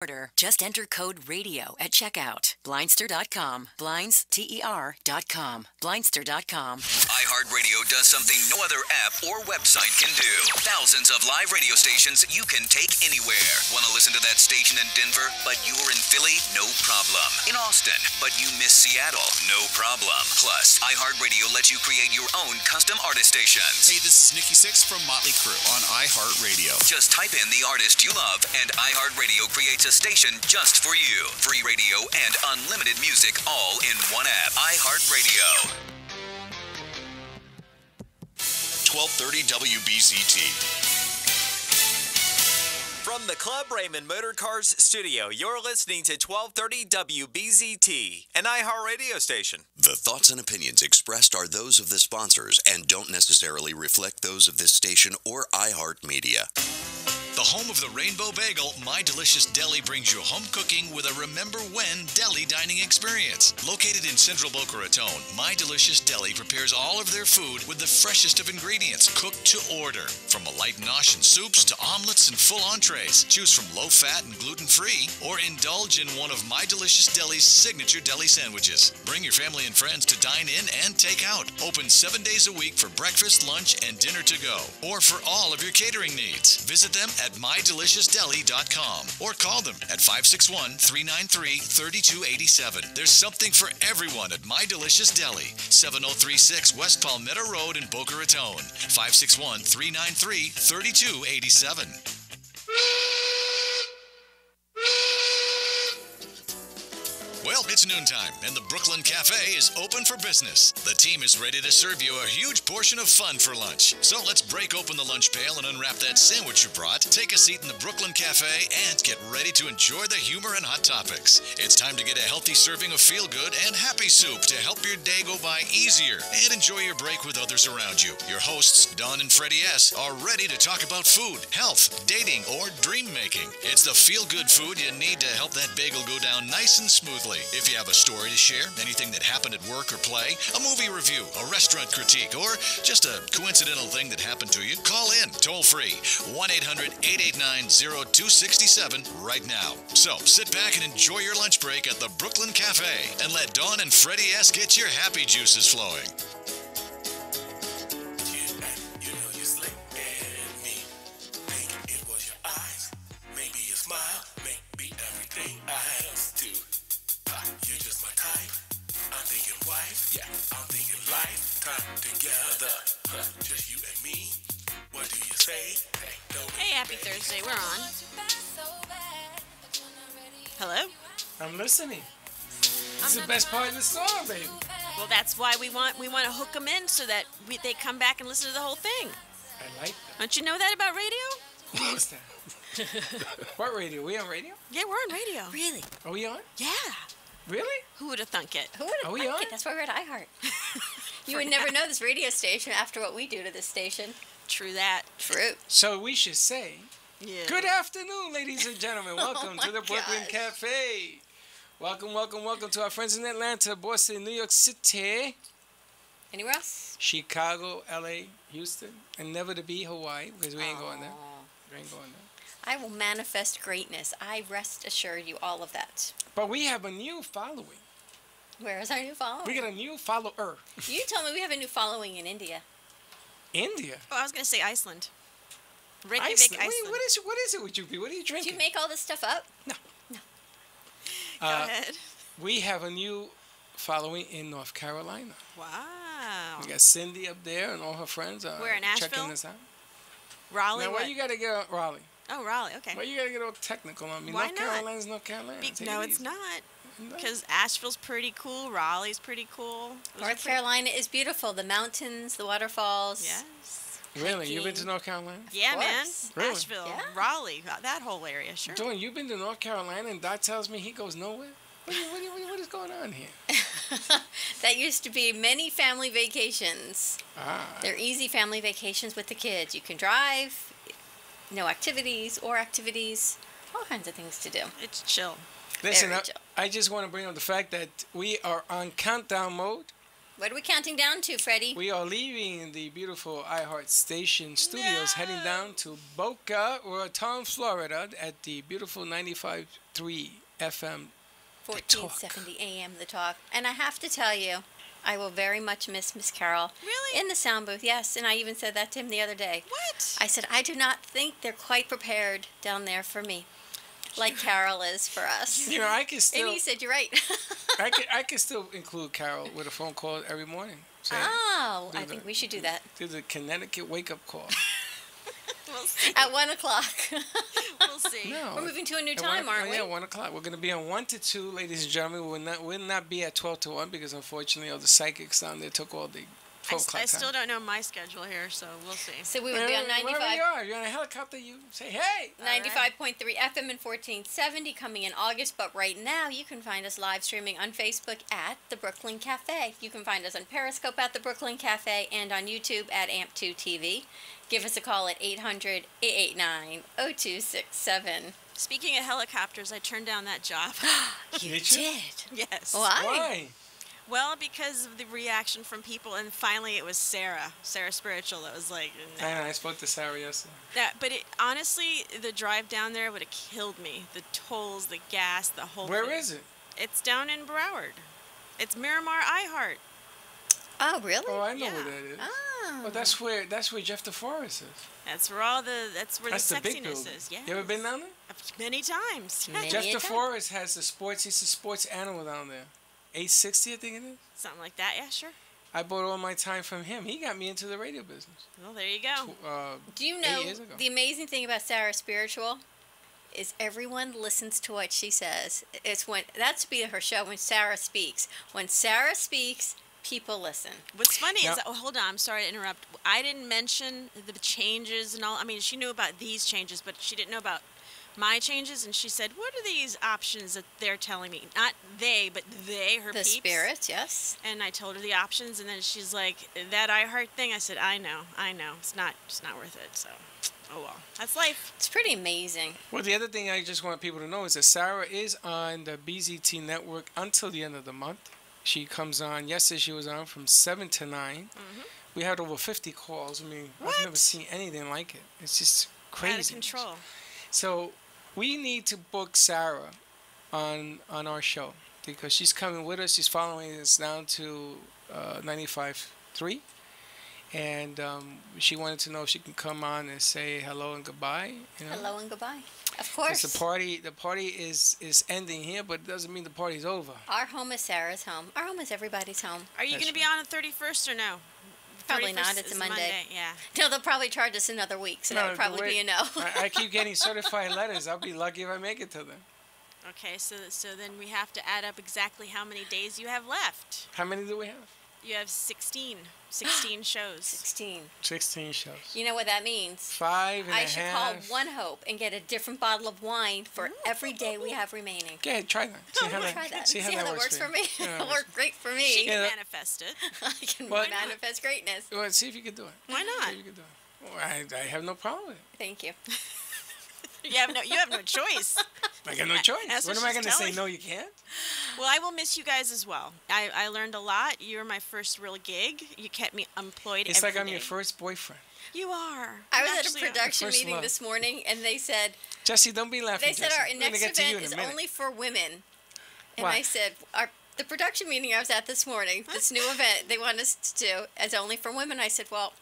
order, just enter code RADIO at checkout. Blindster.com. BlindsTER.com. Blindster.com. iHeartRadio does something no other app or website can do. Thousands of live radio stations you can take anywhere. Want to listen to that station in Denver, but you're in Philly? No problem. In Austin, but you miss Seattle? No problem. Plus, iHeartRadio lets you create your own custom artist stations. Hey, this is Nikki Sixx from Motley Crue on iHeartRadio. Just type in the artist you love, and iHeartRadio creates a station just for you. Free radio and unlimited music all in one app. iHeartRadio. 1230 WBZT. From the Club Raymond Motor Cars studio, you're listening to 1230 WBZT, an iHeartRadio station. The thoughts and opinions expressed are those of the sponsors and don't necessarily reflect those of this station or iHeartMedia. The home of the Rainbow Bagel, My Delicious Deli brings you home cooking with a Remember When deli dining experience. Located in central Boca Raton, My Delicious Deli prepares all of their food with the freshest of ingredients, cooked to order. From a light nosh and soups to omelets and full entrees. Choose from low-fat and gluten-free, or indulge in one of My Delicious Deli's signature deli sandwiches. Bring your family and friends to dine in and take out. Open 7 days a week for breakfast, lunch, and dinner to go, or for all of your catering needs. Visit them at mydeliciousdeli.com or call them at 561-393-3287. There's something for everyone at My Delicious Deli, 7036 West Palmetto Road in Boca Raton, 561-393-3287. Well, it's noontime, and the Brooklyn Cafe is open for business. The team is ready to serve you a huge portion of fun for lunch. So let's break open the lunch pail and unwrap that sandwich you brought, take a seat in the Brooklyn Cafe, and get ready to enjoy the humor and hot topics. It's time to get a healthy serving of feel-good and happy soup to help your day go by easier and enjoy your break with others around you. Your hosts, Don and Freddy S., are ready to talk about food, health, dating, or dream making. It's the feel-good food you need to help that bagel go down nice and smoothly. If you have a story to share, anything that happened at work or play, a movie review, a restaurant critique, or just a coincidental thing that happened to you, call in toll free 1-800-889-0267 right now. So sit back and enjoy your lunch break at the Brooklyn Cafe and let Dawn and Freddy S. get your happy juices flowing. Yeah, I'm thinking lifetime together. Just you and me. What do you say? Hey, happy Thursday. We're on. Hello? I'm listening. This is the best part of the song, baby. Well, that's why we want to hook them in so that they come back and listen to the whole thing. I like that. Don't you know that about radio? What's that? What radio? We on radio? Yeah, we're on radio. Really? Are we on? Yeah. Really? Who would have thunk it? Who would have thunk it? That's why we're at iHeart. You would never know this radio station after what we do to this station. True that. True. So we should say, good afternoon, ladies and gentlemen. Welcome to the Brooklyn Cafe. Welcome, welcome, welcome to our friends in Atlanta, Boston, New York City. Anywhere else? Chicago, LA, Houston, and never to be Hawaii, because we ain't going there. We ain't going there. I will manifest greatness. I rest assured you all of that. But we have a new following. Where is our new following? We got a new follower. You told me we have a new following in India. India? Oh, I was going to say Iceland. Reykjavik, Iceland. Iceland. What is it with you people? What are you drinking? Did you make all this stuff up? No. Go ahead. We have a new following in North Carolina. Wow. We got Cindy up there and all her friends are We're in Asheville? checking this out. Raleigh, now, why you got to get Raleigh? Oh, Raleigh, okay. Why you got to get all technical on me? Why North not? Carolina's North Carolina. No, it's not. Because Asheville's pretty cool. Raleigh's pretty cool. North Carolina is beautiful. The mountains, the waterfalls. Yes. Really? You've been to North Carolina? Yeah, man. Really? Asheville, Yeah. Raleigh, that whole area, sure. Dawn, you've been to North Carolina and Dot tells me he goes nowhere? What is going on here? That used to be many family vacations. They're easy family vacations with the kids. You can drive, no activities or activities, all kinds of things to do. It's chill. Listen, I just want to bring up the fact that we are on countdown mode. What are we counting down to, Freddie? We are leaving the beautiful iHeart Station studios, heading down to Boca Raton, Florida, at the beautiful 95.3 FM. 1470 AM, The Talk. And I have to tell you, I will very much miss Miss Carol. Really? In the sound booth, yes. And I even said that to him the other day. What? I said, I do not think they're quite prepared down there for me, like Carol is for us. You know, I can still. And he said, you're right. I can still include Carol with a phone call every morning. Oh, I think we should do that. Do the Connecticut wake-up call. We'll see. At 1 o'clock. We'll see. No, We're moving to a new at time, aren't we? Yeah, 1 o'clock. We're going to be on 1 to 2, ladies and gentlemen. We'll not be at 12 to 1 because, unfortunately, all the psychics down there took all the 12 o'clock I still time. don't know my schedule here, so we'll see. So we would be on Wherever 95. you are, you're on a helicopter, you say, hey! 95.3 FM and 1470 coming in August, but right now you can find us live streaming on Facebook at The Brooklyn Cafe. You can find us on Periscope at The Brooklyn Cafe and on YouTube at AMP2 TV. Give us a call at 800-889-0267. Speaking of helicopters, I turned down that job. You did? Yes. Why? Well, because of the reaction from people, and finally it was Sarah Spiritual, that was like, no. I spoke to Sarah yesterday. But honestly, the drive down there would have killed me. The tolls, the gas, the whole Where thing. is it? It's down in Broward. It's Miramar iHeart. Oh, really? Oh, I know Yeah. where that is. Oh. Well, that's where Jeff DeForest is. That's where That's the the big sexiness building. is. Yeah. You ever been down there? Many times. Many Jeff a time. DeForest has the sports. He's a sports animal down there. 860, I think it is. Something like that. Yeah, sure. I bought all my time from him. He got me into the radio business. Well, there you go. Do you 8 know years ago. the amazing thing about Sarah Spiritual is everyone listens to what she says. It's when that's to be her show when Sarah speaks. When Sarah speaks, people listen. What's funny Now- is, hold on, I'm sorry to interrupt. I didn't mention the changes and all. I mean, she knew about these changes, but she didn't know about my changes. And she said, "What are these options that they're telling me? Not they, but they, her The peeps." spirits, yes. And I told her the options, and then she's like, "That iHeart thing." I said, "I know. It's not worth it." So, oh well, that's life. It's pretty amazing. Well, the other thing I just want people to know is that Sarah is on the BZT network until the end of the month. She comes on. Yesterday she was on from 7 to 9. We had over 50 calls. I mean, I've never seen anything like it. It's just crazy. Out of control. So we need to book Sarah on our show because she's coming with us. She's following us down to 95.3. And she wanted to know if she can come on and say hello and goodbye. You know? Hello and goodbye. Of 'Cause course. the party is ending here, but it doesn't mean the party's over. Our home is Sarah's home. Our home is everybody's home. Are you That's going to be on the 31st or no? Probably 31st not. It's a is Monday. Yeah. No, they'll probably charge us another week, so that would the probably way- be a no. I keep getting certified letters. I'll be lucky if I make it to them. Okay, so then we have to add up exactly how many days you have left. How many do we have? You have 16 shows. 16. 16 shows. You know what that means? 5 and I a should half. call One Hope and get a different bottle of wine for every day we have remaining. Go ahead, try that. See how that, Try that. See how that works for me. you. Yeah, It'll work great for me. She can Yeah. manifest it. I can Well, manifest greatness. Well, see if you can do it. Why not? See if you can do it. Well, I have no problem with it. Thank you. You have no choice. I got no choice. That's What what am I she's going to say? telling. No, you can't? Well, I will miss you guys as well. I learned a lot. You were my first real gig. You kept me employed It's every like I'm day. your first boyfriend. You are. I You was at a actually are. production First meeting love. this morning, and they said Jesse, don't be laughing. our Jesse. We're gonna next get to you event in a is minute. only for women. And Why? I said, the production meeting I was at this morning, this new event they want us to do is only for women. I said, well,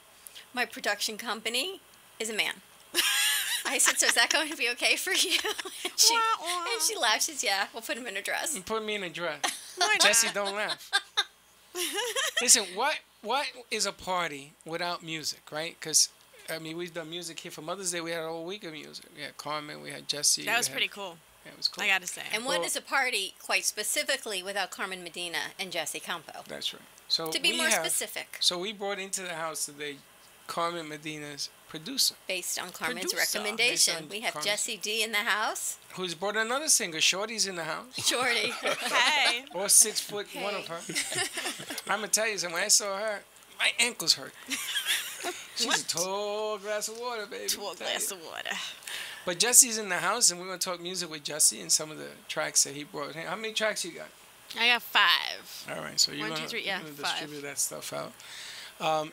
my production company is a man. I said, so is that going to be okay for you? And she laughed. She said, yeah, we'll put him in a dress. Put me in a dress. Why not? Jesse, don't laugh. Listen, what is a party without music, right? Because, I mean, we've done music here for Mother's Day. We had a whole week of music. We had Carmen, we had Jesse. That was we had- pretty cool. Yeah, it was cool. I got to say. And what is a party, quite specifically, without Carmen Medina and Jesse Campo? That's right. So To be we more have- specific, So we brought into the house today Carmen Medina's producer, based on Carmen's Producer. recommendation. Based on We have Carmen's- Jesse D in the house. who's brought another singer. Shorty's in the house. Shorty. Hey. Or 6 foot one of her. I'm gonna tell you something. When I saw her, my ankles hurt. She's What? a tall glass of water, baby. To a glass of water. But Jesse's in the house, and we're gonna talk music with Jesse and some of the tracks that he brought. Hey, how many tracks you got? I got 5. All right, so you're 1, 2, 3, yeah, gonna 5. distribute that stuff out.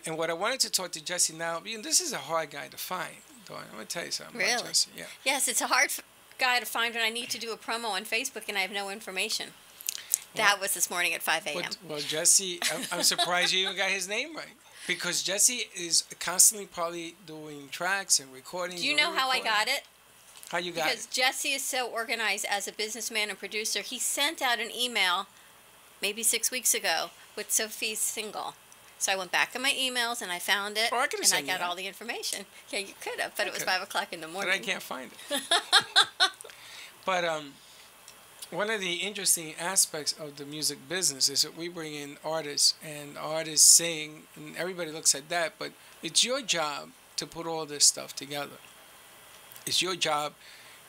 And what I wanted to talk to Jesse now, this is a hard guy to find, Dawn. I'm gonna tell you something Really? about Jesse. Yeah. Yes, it's guy to find when I need to do a promo on Facebook and I have no information. That was this morning at 5 a.m. Well, Jesse, I'm surprised you even got his name right. Because Jesse is constantly probably doing tracks and recording. Do you know how I got it? How you got Because it? Jesse is so organized as a businessman and producer. He sent out an email maybe 6 weeks ago with Sophie's single. So I went back in my emails and I found it. Oh, I could've and I sent you got that. all the information. Yeah, you could have, but it was Okay. 5 o'clock in the morning. But I can't find it. But one of the interesting aspects of the music business is that we bring in artists and artists sing, and everybody looks at that, but it's your job to put all this stuff together. It's your job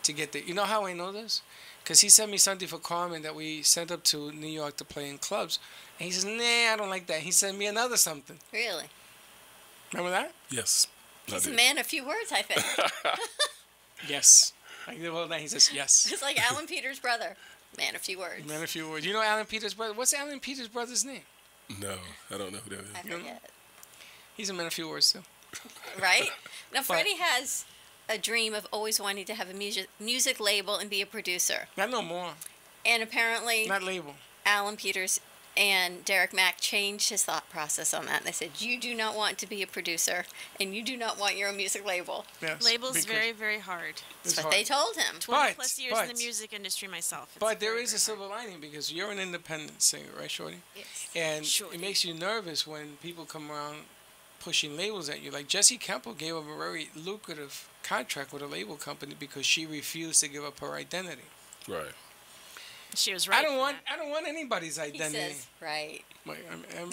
to get the... You know how I know this? Because he sent me something for Carmen that we sent up to New York to play in clubs. And he says, nah, I don't like that. He sent me another something. Really? Remember that? Yes. He's a man of few words, I think. Yes. I did all that. He says, yes. It's like Alan Peters' brother. Man of few words. Man, a few words. You know Alan Peters' brother? What's Alan Peters' brother's name? No, I don't know who that is. I forget. He's a man of few words, too. Right? Now, Freddie has a dream of always wanting to have a music label and be a producer. Not no more. And apparently, Not label. Alan Peters and Derek Mack changed his thought process on that. And they said, you do not want to be a producer, and you do not want your own music label. Yes. Label's because very, very hard. it's That's what hard. they told him. 20 plus years in but- the music industry myself. It's But there very, is a very silver lining because you're an independent singer, right, Shorty? Yes. And Shorty. it makes you nervous when people come around pushing labels at you. Like Jessie Campbell gave up a very lucrative contract with a label company because she refused to give up her identity. Right. She was right. I don't for want that. I don't want anybody's He identity. says, right. Like,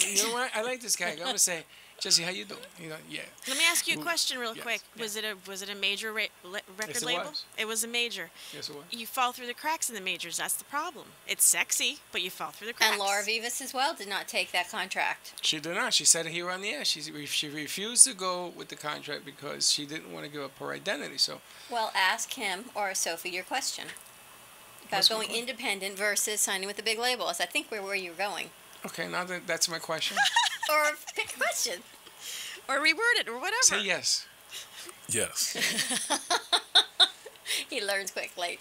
you know what? I like this guy. I'm gonna say, Jesse, how you doing? You know, yeah. Let me ask you a question real Yes, quick. yes. Was it a major record Yes, it label? was. It was a major. Yes, it was. You fall through the cracks in the majors. That's the problem. It's sexy, but you fall through the cracks. And Laura Vivas as well did not take that contract. She did not. She said it here on the air. She refused to go with the contract because she didn't want to give up her identity. So Well, ask him or Sophie your question about What's my going question? independent versus signing with the big labels. I think we're where you're going. okay, now that's my question. Or pick a question. Or reword it, or whatever. Say yes. Yes. He learns quickly.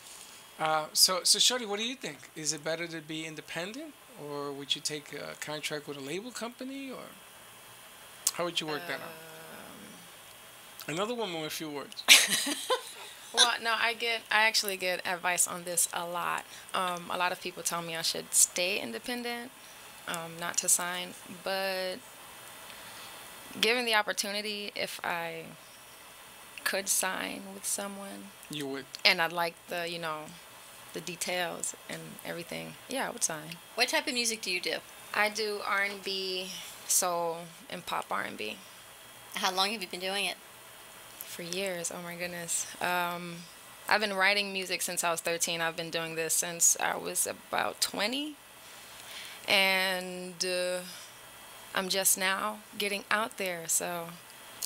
So Shorty, what do you think? Is it better to be independent, or would you take a contract with a label company, or how would you work that out? Another one with a few words. Well, no, I actually get advice on this a lot. A lot of people tell me I should stay independent, not to sign. But given the opportunity, if I could sign with someone, You would. and I'd like the details and everything, yeah, I would sign. What type of music do you do? I do R&B, soul, and pop R&B. How long have you been doing it? For years. Oh my goodness. I've been writing music since I was 13. I've been doing this since I was about 20. And I'm just now getting out there, so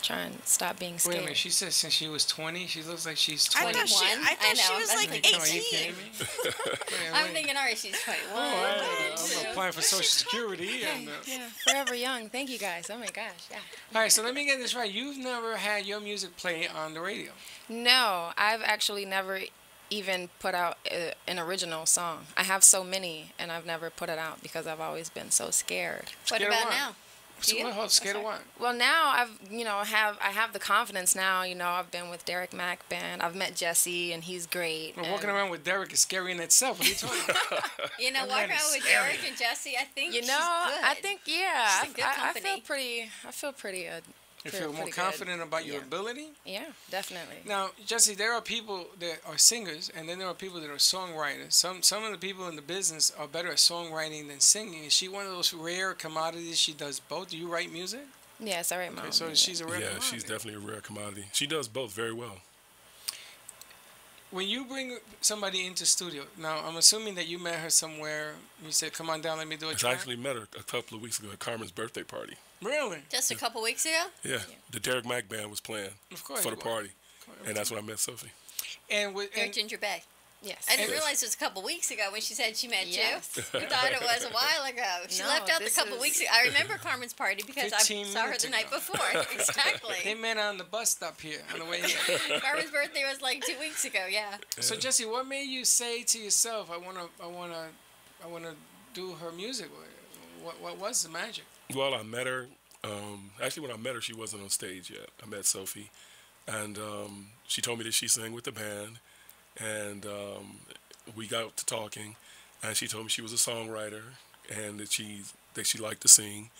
trying to stop being Wait a scared. minute. She said since she was 20. She looks like she's I 20. thought she, 21? I thought she know, was that's like like, Come on, are you 18. kidding me? I'm thinking, all right, she's 21. I'm applying for Social Security. And, Yeah, forever young. Thank you guys. Oh my gosh. Yeah. all right, so let me get this right. You've never had your music play on the radio. No, I've actually never even put out an original song. I have so many, and I've never put it out because I've always been so scared. What Scared of about what? now? So you? what? Hold, scared of what? Well, now I have the confidence now. I've been with Derek Mack Band. I've met Jesse, and he's great. Well, and- walking around with Derek is scary in itself. What are you talking about? You know, That walking man around is with scary. Derek and Jesse, I think You she's know, good. I think She's in good I company. feel pretty. You feel more confident about your Yeah. ability? Yeah, definitely. Now, Jesse, there are people that are singers, and then there are people that are songwriters. Some of the people in the business are better at songwriting than singing. Is she one of those rare commodities? She does both. Do you write music? Yes, I write my Okay, own so music. she's a rare Yeah, commodity. she's definitely a rare commodity. She does both very well. When you bring somebody into studio, now I'm assuming that you met her somewhere. You said, "Come on down, let me do a I track." actually met her a couple of weeks ago at Carmen's birthday party. Really? Just a couple weeks ago? Yeah, the Derek Mack Band was playing Of course. for the it was. party, and that's when I met Sophie. And with You're and at Ginger Bay. Yes. I didn't realize it was a couple weeks ago when she said she met Yes. you. We thought it was a while ago. She No, left out a this couple is- weeks ago. I remember Carmen's party because I 15 saw her minutes the night ago. before. Exactly. They met on the bus stop here on the way here. Carmen's birthday was like 2 weeks ago. Yeah. So Jesse, what made you say to yourself, I wanna do her music? What was the magic? Well, I met her. Actually, when I met her, she wasn't on stage yet. I met Sophie, and she told me that she sang with the band, and we got to talking, and she told me she was a songwriter, and that she liked to sing,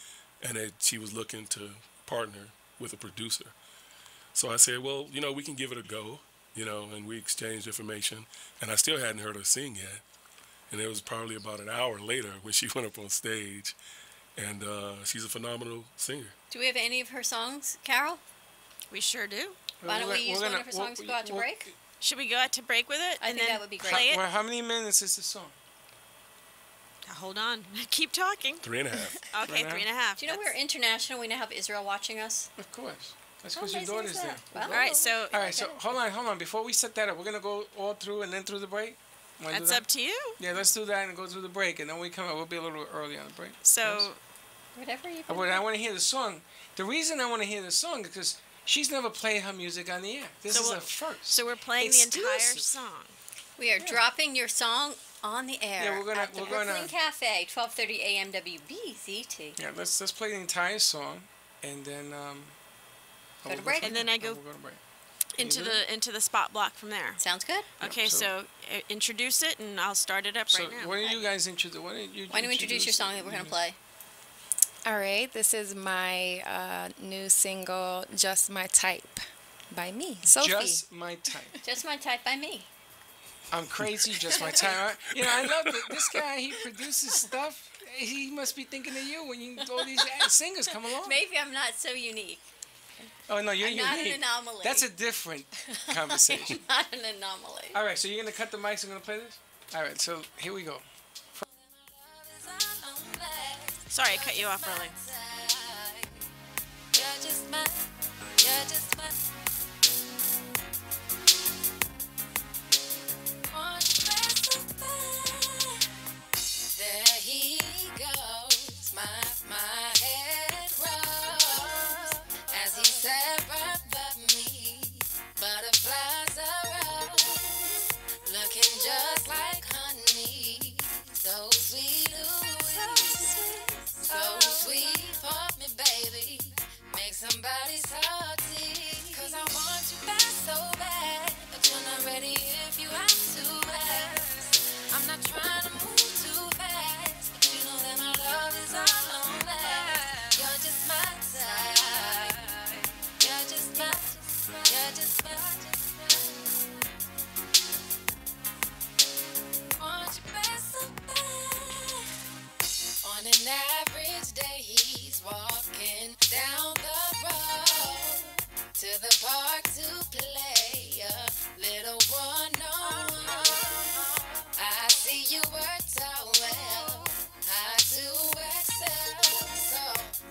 and that she was looking to partner with a producer. So I said, well, we can give it a go, and we exchanged information, and I still hadn't heard her sing yet, and it was probably about an hour later when she went up on stage, and she's a phenomenal singer. Do we have any of her songs, Carol? We sure do. Why don't we use one of her songs to go out to break? Should we go out to break with it? I think that would be great. Play it? Well, how many minutes is the song? Hold on. Keep talking. 3.5. Okay, 3.5. Do you know we're international? We now have Israel watching us. Of course. That's How because your amazing is daughter's there. that? Well, All right, so All right, so hold on. Before we set that up, we're gonna go all through and then through the break. Wanna do that's that? up to you. Yeah, let's do that and go through the break, and then we come out. We'll be a little early on the break. So Whatever you But I want to hear the song. The reason I want to hear the song is because she's never played her music on the air. This is we're- a first. So we're playing the entire Exclusive. song. We are dropping your song on the air. Yeah, we're at the gonna- Brooklyn Cafe, 12:30 a.m. WBZT. Yeah, let's play the entire song, and then Go to break. And then I go we'll go to break. into the spot block from there. Sounds good. Okay, so introduce it, and I'll start it up So right now. why don't you guys introduce? Why don't you introduce your song that we're going to play? All right, this is my new single, Just My Type, by me, Sophie. Just My Type. Just My Type by me. I'm crazy, just my type. I love that this guy. He produces stuff. He must be thinking of you when all these singers come along. Maybe I'm not so unique. Oh no, you're I'm unique. not an anomaly. That's a different conversation. Not an anomaly. All right, so you're gonna cut the mics and gonna play this. All right, so here we go. Sorry, I cut you off early. There he goes, my head rose as he sat right above me. Butterflies arose, looking just like honey, so sweet, so sweet for me, baby. Make somebody salty, 'cause I want you back so bad, but you're not ready if you have to ask. I'm not trying to move too fast, but you know that my love is all on that. You're just my type. You're just my. Want you back so bad. On an average day, he's walking down the road to the park to play a little one-on-one. I see you work so well, I do excel, so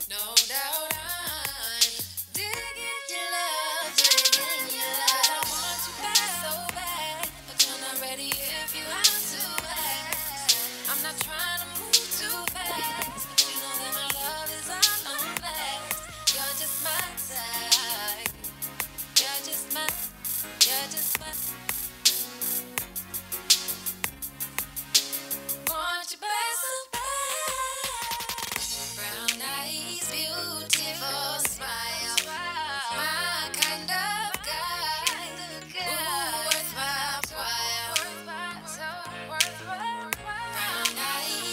no doubt I'm digging your love, digging your love. I want you back so bad, but you're not ready if you have to ask. I'm not trying to move too fast, but you know that my love is all on last. You're just my type. You're just my. Want you back so bad. Brown eyes, beautiful smile, my kind of guy. Ooh, worth my while. Brown eyes,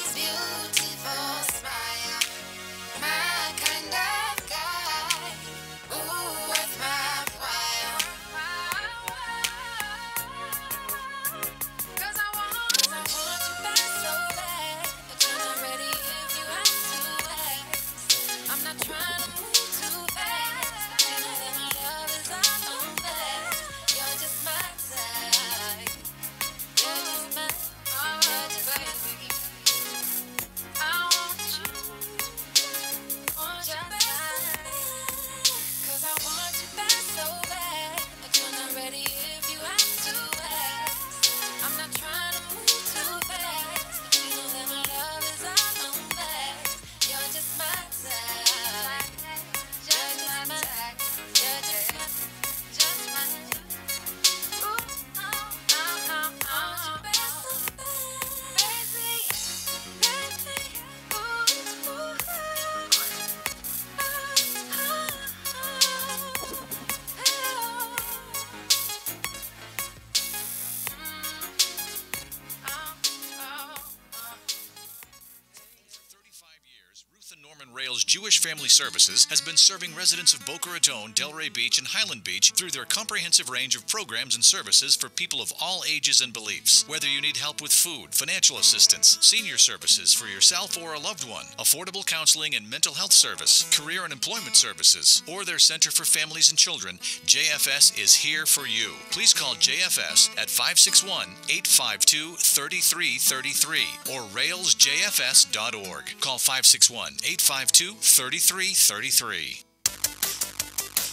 Rails Jewish Family Services has been serving residents of Boca Raton, Delray Beach, and Highland Beach through their comprehensive range of programs and services for people of all ages and beliefs. Whether you need help with food, financial assistance, senior services for yourself or a loved one, affordable counseling and mental health service, career and employment services, or their Center for Families and Children, JFS is here for you. Please call JFS at 561-852-3333 or railsjfs.org. Call 561-852-3333.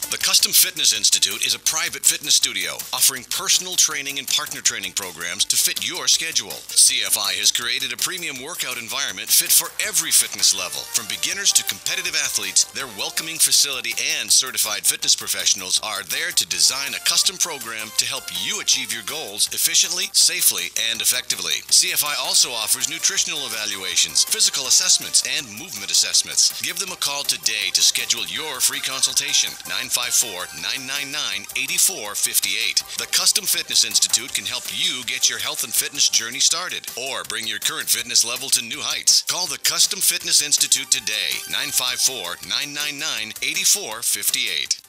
The Custom Fitness Institute is a private fitness studio offering personal training and partner training programs to fit your schedule. CFI has created a premium workout environment fit for every fitness level. From beginners to competitive athletes, their welcoming facility and certified fitness professionals are there to design a custom program to help you achieve your goals efficiently, safely, and effectively. CFI also offers nutritional evaluations, physical assessments, and movement assessments. Give them a call today to schedule your free consultation. 954-999-8458. The Custom Fitness Institute can help you get your health and fitness journey started or bring your current fitness level to new heights. Call the Custom Fitness Institute today. 954-999-8458.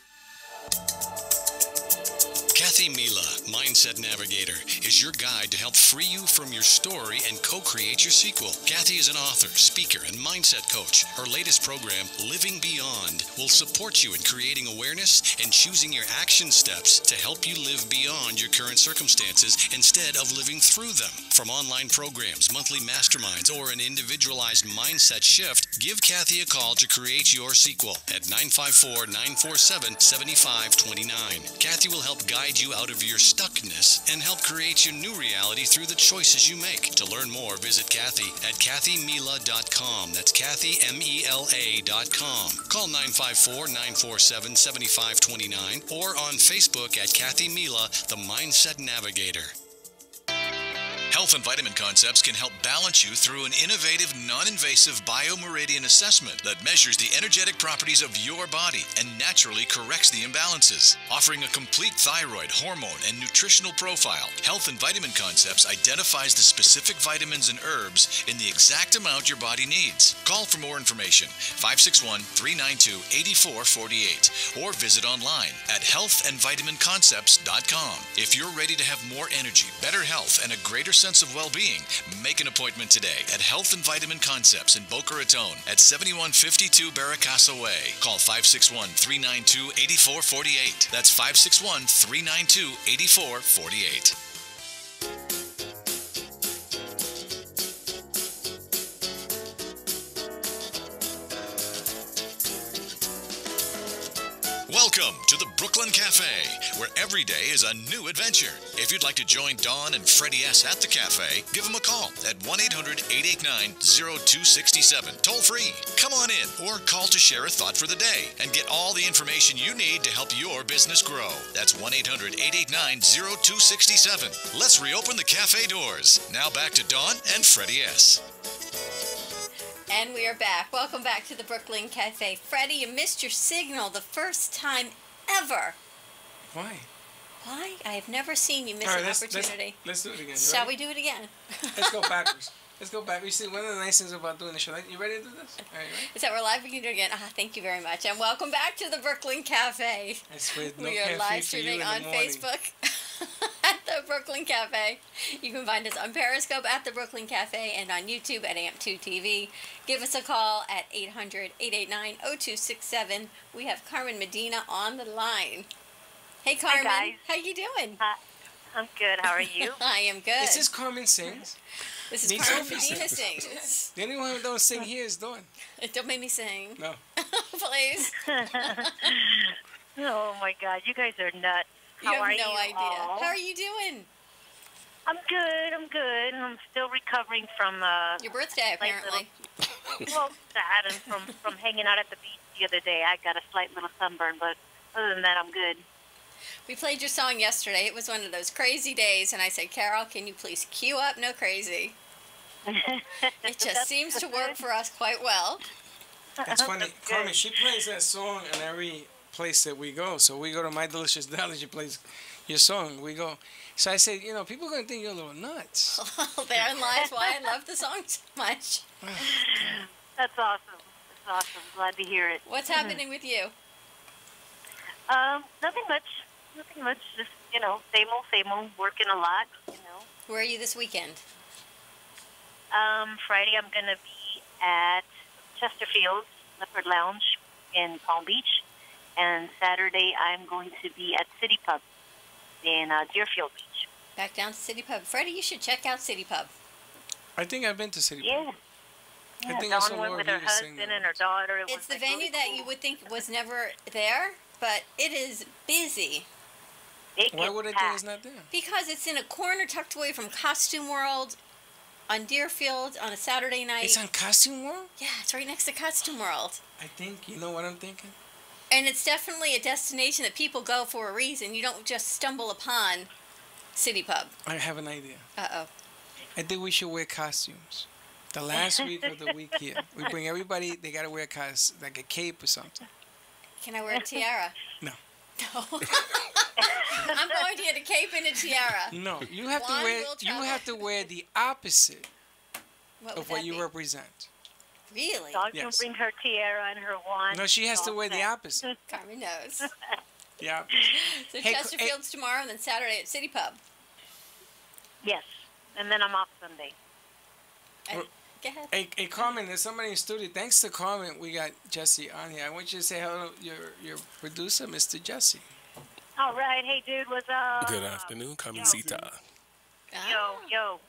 Kathy Mila, Mindset Navigator, is your guide to help free you from your story and co-create your sequel. Kathy is an author, speaker, and mindset coach. Her latest program, Living Beyond, will support you in creating awareness and choosing your action steps to help you live beyond your current circumstances instead of living through them. From online programs, monthly masterminds, or an individualized mindset shift, give Kathy a call to create your sequel at 954-947-7529. Kathy will help guide you out of your stuckness and help create your new reality through the choices you make. To learn more, visit Kathy at kathymila.com. That's kathymela.com. Call 954-947-7529 or on Facebook at Kathy Mila, the Mindset Navigator. Health and Vitamin Concepts can help balance you through an innovative, non-invasive biomeridian assessment that measures the energetic properties of your body and naturally corrects the imbalances. Offering a complete thyroid, hormone, and nutritional profile, Health and Vitamin Concepts identifies the specific vitamins and herbs in the exact amount your body needs. Call for more information, 561-392-8448, or visit online at healthandvitaminconcepts.com. If you're ready to have more energy, better health, and a greater sense of well-being, make an appointment today at Health and Vitamin Concepts in Boca Raton at 7152 Barracasa Way. Call 561-392-8448. That's 561-392-8448. Welcome to the Brooklyn Cafe, where every day is a new adventure. If you'd like to join Dawn and Freddy S. at the cafe, give them a call at 1-800-889-0267, toll free. Come on in or call to share a thought for the day and get all the information you need to help your business grow. That's 1-800-889-0267. Let's reopen the cafe doors. Now back to Dawn and Freddy S. And we are back. Welcome back to the Brooklyn Cafe. Freddie, you missed your signal the first time ever. Why? Why? I have never seen you miss an opportunity. Let's do it again. Shall we do it again? Let's go backwards. Let's go back. You see, one of the nice things about doing the show, you ready to do this? All right, right? Is that we're live? We can do it again. Thank you very much. And welcome back to the Brooklyn Cafe. We are live streaming on Facebook at the Brooklyn Cafe. You can find us on Periscope at the Brooklyn Cafe and on YouTube at AMP2 TV. Give us a call at 800-889-0267. We have Carmen Medina on the line. Hey, Carmen. Hi, guys. How you doing? I'm good. How are you? I am good. This is Carmen Sings. This is Carmen Medina Sings. The only one who don't sing here is Dawn. Don't make me sing. No. Please. Oh, my God. You guys are nuts. You have no idea. all? How are you doing? I'm good. I'm still recovering from... Your birthday, apparently. Well, that and from hanging out at the beach the other day. I got a slight little sunburn, but other than that, I'm good. We played your song yesterday. It was one of those crazy days, and I said, Carol, can you please cue up No Crazy? It just seems to work for us quite well. That's funny. Carmen, she plays that song in every place that we go. So we go to My Delicious Deli, she plays your song. We go. So I said, people are going to think you're a little nuts. Therein lies why I love the song so much. That's awesome. awesome. Glad to hear it. What's happening with you? Nothing much. Nothing much. Just, same old, working a lot. Where are you this weekend? Friday I'm going to be at Chesterfield's Leopard Lounge in Palm Beach. And Saturday I'm going to be at City Pub in Deerfield Beach. Back down to City Pub. Freddie, you should check out City Pub. I think I've been to City Pub. Yeah. I think I saw Dawn went Laura with her Vega sing husband there. and her daughter. It's the venue that you would think was never there, but it is busy. Why would I think it's not there? Because it's in a corner tucked away from Costume World on Deerfield on a Saturday night. It's on Costume World? Yeah, it's right next to Costume World. I think, you know what I'm thinking? And it's definitely a destination that people go for a reason. You don't just stumble upon City Pub. I have an idea. Uh-oh. I think we should wear costumes. The last week of the week here. We bring everybody, they got to wear like a cape or something. Can I wear a tiara? No. No. I'm going to get a cape and a tiara. No, you have Blonde to wear will travel. you have to wear the opposite What of would what that you be? represent. Really? Dog Yes. can bring her tiara and her wand. No, she has to all wear the set. opposite. Carmen knows. Yeah. So Hey, Chesterfield's tomorrow and then Saturday at City Pub. Yes. And then I'm off Sunday. Go ahead. Hey, Carmen, there's somebody in the studio. Thanks to Carmen, we got Jesse on here. I want you to say hello to your producer, Mr. Jesse. All right. Hey, dude, what's up? Good afternoon, Carmencita. Yo.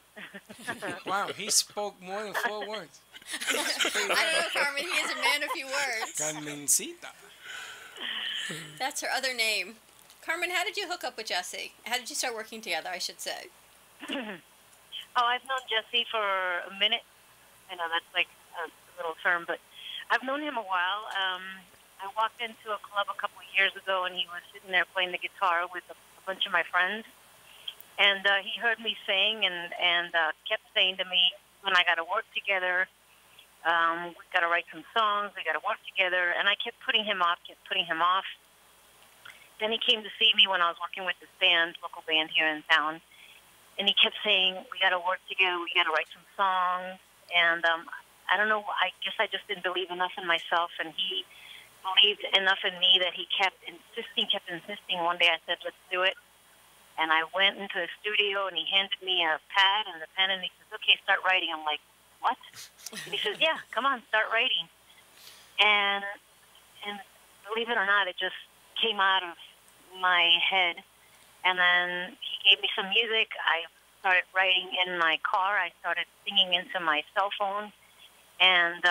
Wow, he spoke more than 4 words. I don't know, Carmen. He is a man of few words. Carmencita. That's her other name. Carmen, how did you hook up with Jesse? How did you start working together, I should say? I've known Jesse for a minute. I know that's like a little term, but I've known him a while. I walked into a club a couple of years ago, and he was sitting there playing the guitar with a bunch of my friends. And he heard me sing and kept saying to me, when I got to work together, we got to write some songs, we got to work together. And I kept putting him off. Then he came to see me when I was working with this band, local band here in town. And he kept saying, we got to work together, we got to write some songs. And I don't know, I guess I just didn't believe enough in myself. And he believed enough in me that he kept insisting. One day I said, let's do it. And I went into the studio, and he handed me a pad and a pen, and he says, okay, start writing. I'm like, what? And he says, yeah, come on, start writing. And believe it or not, it just came out of my head. And then he gave me some music. I started writing in my car. I started singing into my cell phone, and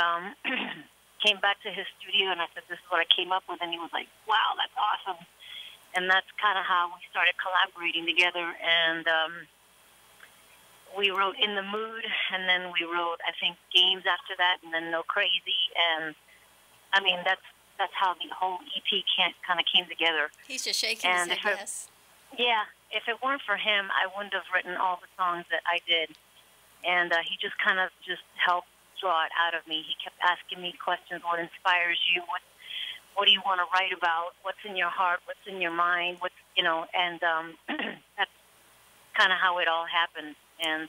came back to his studio, and I said, this is what I came up with. And he was like, wow, that's awesome. And that's kind of how we started collaborating together. And we wrote In the Mood, and then we wrote, I think, Games after that, and then No Crazy. And, I mean, that's how the whole EP kind of came together. He's just shaking his head, yes. Yeah. If it weren't for him, I wouldn't have written all the songs that I did. And he just kind of just helped draw it out of me. He kept asking me questions. What inspires you? What do you want to write about? What's in your heart? What's in your mind? And that's kind of how it all happened. And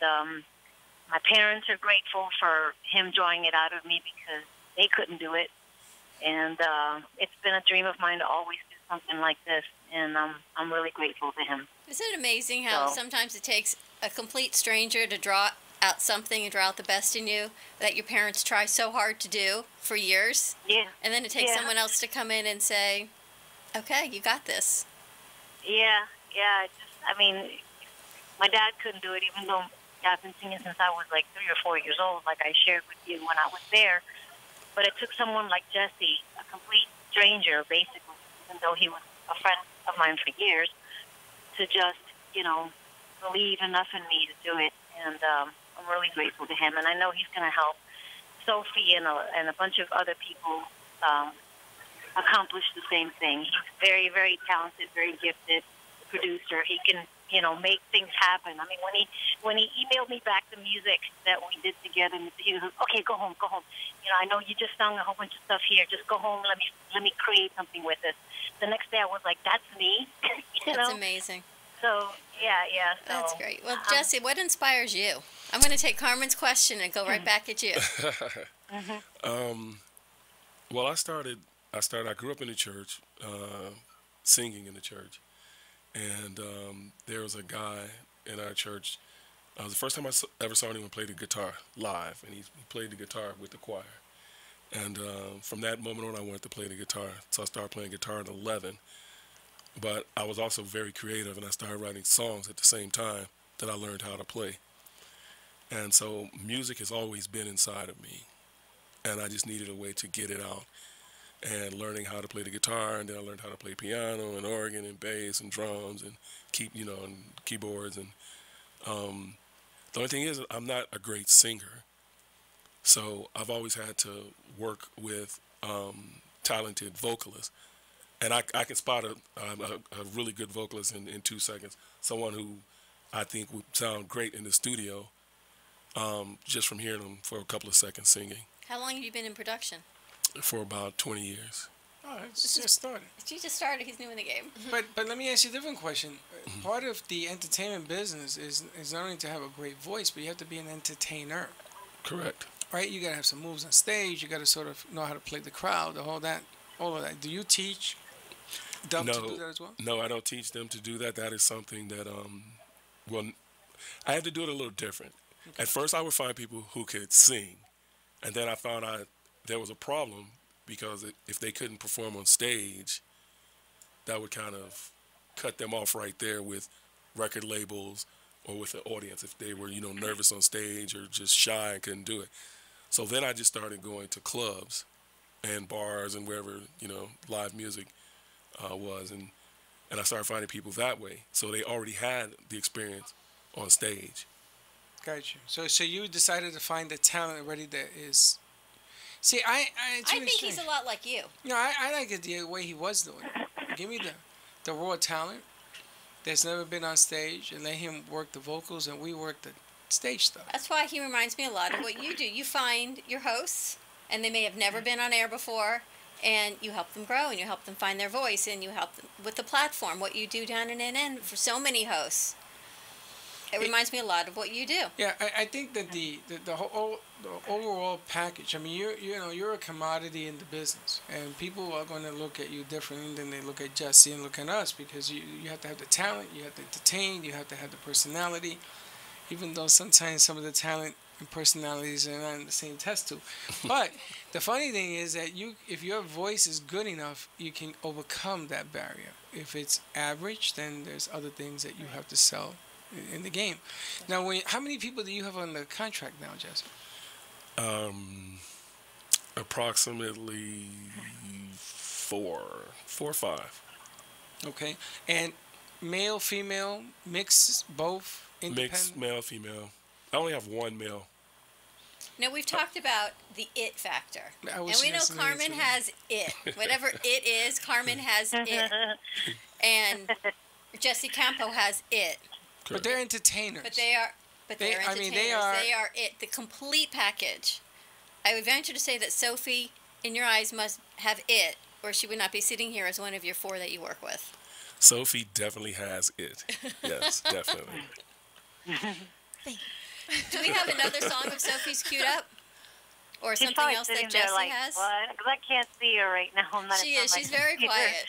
my parents are grateful for him drawing it out of me because they couldn't do it. And it's been a dream of mine to always do something like this. And I'm really grateful to him. Isn't it amazing how sometimes it takes a complete stranger to draw out something and draw out the best in you that your parents try so hard to do for years? Yeah. And then it takes someone else to come in and say, okay, you got this. Yeah. I mean, my dad couldn't do it, even though I've been singing since I was like 3 or 4 years old, like I shared with you when I was there. But it took someone like Jesse, a complete stranger, basically, even though he was a friend of mine for years, to just, believe enough in me to do it. And I'm really grateful to him. And I know he's going to help Sophie and a bunch of other people accomplish the same thing. He's very, very talented, very gifted producer. He can, make things happen. I mean, when he emailed me back the music that we did together, he was like, okay, go home. I know you just sung a whole bunch of stuff here. Just go home. Let me create something with this. The next day I was like, that's me. That's amazing. So, yeah. So, that's great. Well, Jesse, what inspires you? I'm going to take Carmen's question and go right back at you. Well, I grew up in the church, singing in the church, and there was a guy in our church. It was the first time ever saw anyone play the guitar live, and he played the guitar with the choir. And from that moment on, I wanted to play the guitar. So I started playing guitar at 11. But I was also very creative, and I started writing songs at the same time that I learned how to play. And so music has always been inside of me, and I just needed a way to get it out. And learning how to play the guitar, and then I learned how to play piano and organ and bass and drums and and keyboards. And the only thing is, I'm not a great singer, so I've always had to work with talented vocalists. And I can spot a really good vocalist in 2 seconds. Someone who I think would sound great in the studio just from hearing them for a couple of seconds singing. How long have you been in production? For about 20 years. Oh, it's just started. She just started. He's new in the game. But let me ask you a different question. Part of the entertainment business is not only to have a great voice, but you have to be an entertainer. Correct. Right? You got to have some moves on stage. You got to sort of know how to play the crowd, all of that. Do you teach them to do that as well? No, I don't teach them to do that. That is something that, I had to do it a little different. Okay. At first, I would find people who could sing, and then I found out there was a problem because if they couldn't perform on stage, that would kind of cut them off right there with record labels or with the audience if they were, nervous on stage or just shy and couldn't do it. So then I just started going to clubs and bars and wherever, live music was. And I started finding people that way. So they already had the experience on stage. Got you. So you decided to find the talent already that is... See, I think he's a lot like you. No, I like it the way he was doing it. Give me the raw talent that's never been on stage and let him work the vocals and we work the stage stuff. That's why he reminds me a lot of what you do. You find your hosts, and they may have never been on air before, and you help them grow, and you help them find their voice, and you help them with the platform, what you do down in NN for so many hosts. It reminds me a lot of what you do. Yeah, I think that the overall package. I mean, you're a commodity in the business, and people are going to look at you differently than they look at Jesse and look at us because you have to have the talent, you have to entertain, you have to have the personality. Even though sometimes some of the talent and personalities are not in the same test tube. But the funny thing is that if your voice is good enough, you can overcome that barrier. If it's average, then there's other things that you have to sell in the game. Now, how many people do you have on the contract now, Jesse? Approximately 4 or 5. Okay. And male, female, mix, both? Mixed male, female. I only have one male. Now, we've talked about the it factor. And we know listening Carmen to that. has it. Whatever it is, Carmen has it. And Jesse Campo has it. But they're entertainers. But they are entertainers. I mean, they are it, the complete package. I would venture to say that Sophie, in your eyes, must have it, or she would not be sitting here as one of your 4 that you work with. Sophie definitely has it. Yes, definitely. Do we have another song of Sophie's queued up? Or She's something else that sitting Jesse there like, has? What? Because I can't see her right now. I'm not She on is. my She's very computer. quiet.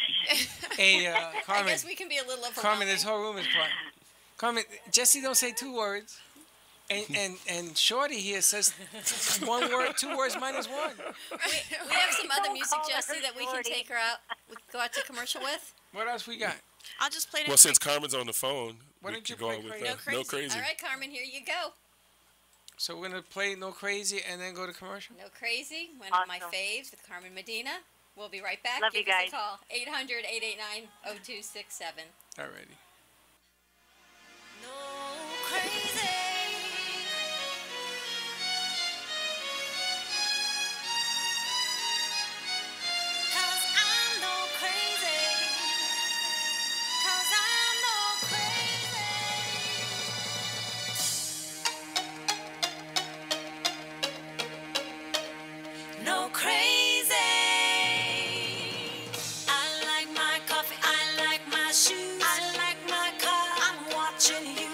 Hey, Carmen. I guess we can be a little overwhelming. Carmen, this whole room is quiet. Carmen, Jesse don't say 2 words. And Shorty here says 1 word, 2 words minus 1. We have some other music, Jesse, that we can take her out, we can go out to commercial with. What else we got? I'll just play it. Well, since Carmen's on the phone, Why we don't you can go play on with Crazy? No Crazy. All right, Carmen, here you go. So we're going to play No Crazy and then go to commercial? No Crazy, one of my Awesome. faves with Carmen Medina. We'll be right back. Love Give you us guys. a call, 800-889-0267. Alrighty. No crazy. Cause I'm no crazy. Cause I'm no crazy. No crazy. I like my coffee. I like my shoes. I like my car. I'm watching you.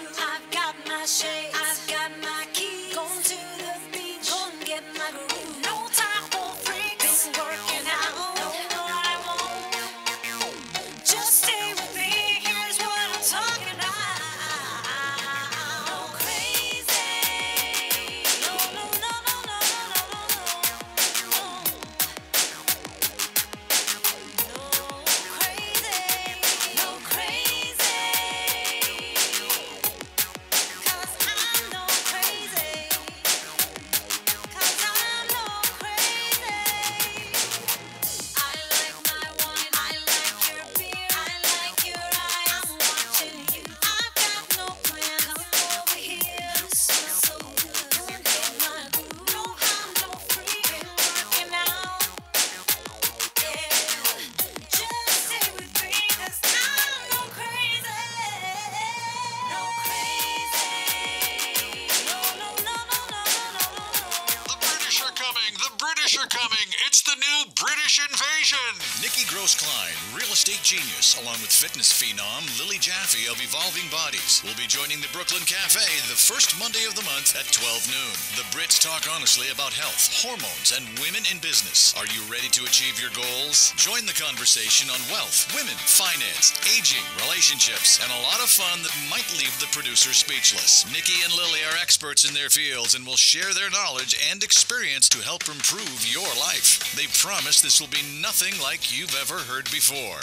station. Nikki Gross-Klein, real estate genius, along with fitness phenom Lily Jaffe of Evolving Bodies, will be joining the Brooklyn Cafe the first Monday of the month at 12 noon. The Brits talk honestly about health, hormones, and women in business. Are you ready to achieve your goals? Join the conversation on wealth, women, finance, aging, relationships, and a lot of fun that might leave the producer speechless. Nikki and Lily are experts in their fields and will share their knowledge and experience to help improve your life. They promise this will be nothing like you've ever heard before.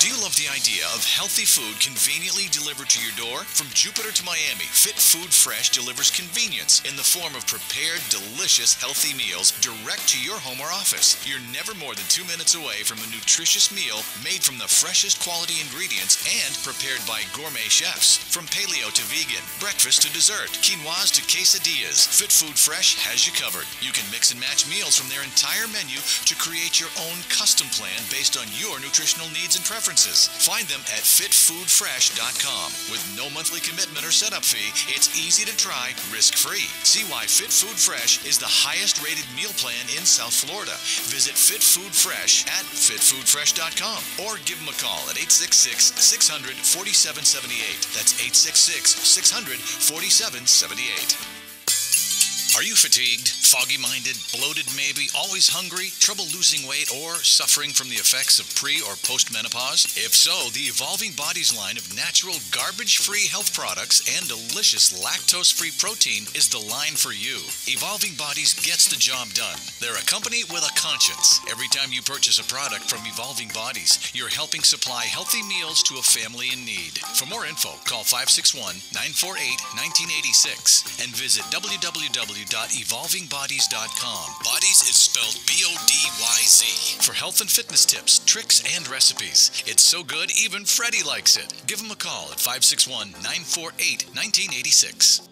Do you love the idea of healthy food conveniently delivered to your door? From Jupiter to Miami, Fit Food Fresh delivers convenience in the form of prepared, delicious, healthy meals direct to your home or office. You're never more than 2 minutes away from a nutritious meal made from the freshest quality ingredients and prepared by gourmet chefs. From paleo to vegan, breakfast to dessert, quinoas to quesadillas, Fit Food Fresh has you covered. You can mix and match meals from their entire menu to create your own custom plan based on your nutritional needs and preferences. Find them at fitfoodfresh.com. With no monthly commitment or setup fee, it's easy to try, risk-free. See why Fit Food Fresh is the highest-rated meal plan in South Florida. Visit Fit Food Fresh at fitfoodfresh.com or give them a call at 866-600-4778. That's 866-600-4778. Are you fatigued, foggy-minded, bloated maybe, always hungry, trouble losing weight, or suffering from the effects of pre- or post-menopause? If so, the Evolving Bodies line of natural, garbage-free health products and delicious lactose-free protein is the line for you. Evolving Bodies gets the job done. They're a company with a conscience. Every time you purchase a product from Evolving Bodies, you're helping supply healthy meals to a family in need. For more info, call 561-948-1986 and visit www.evolvingbodies.com. Bodies is spelled B-O-D-Y-Z. For health and fitness tips, tricks, and recipes. It's so good, even Freddy likes it. Give him a call at 561-948-1986.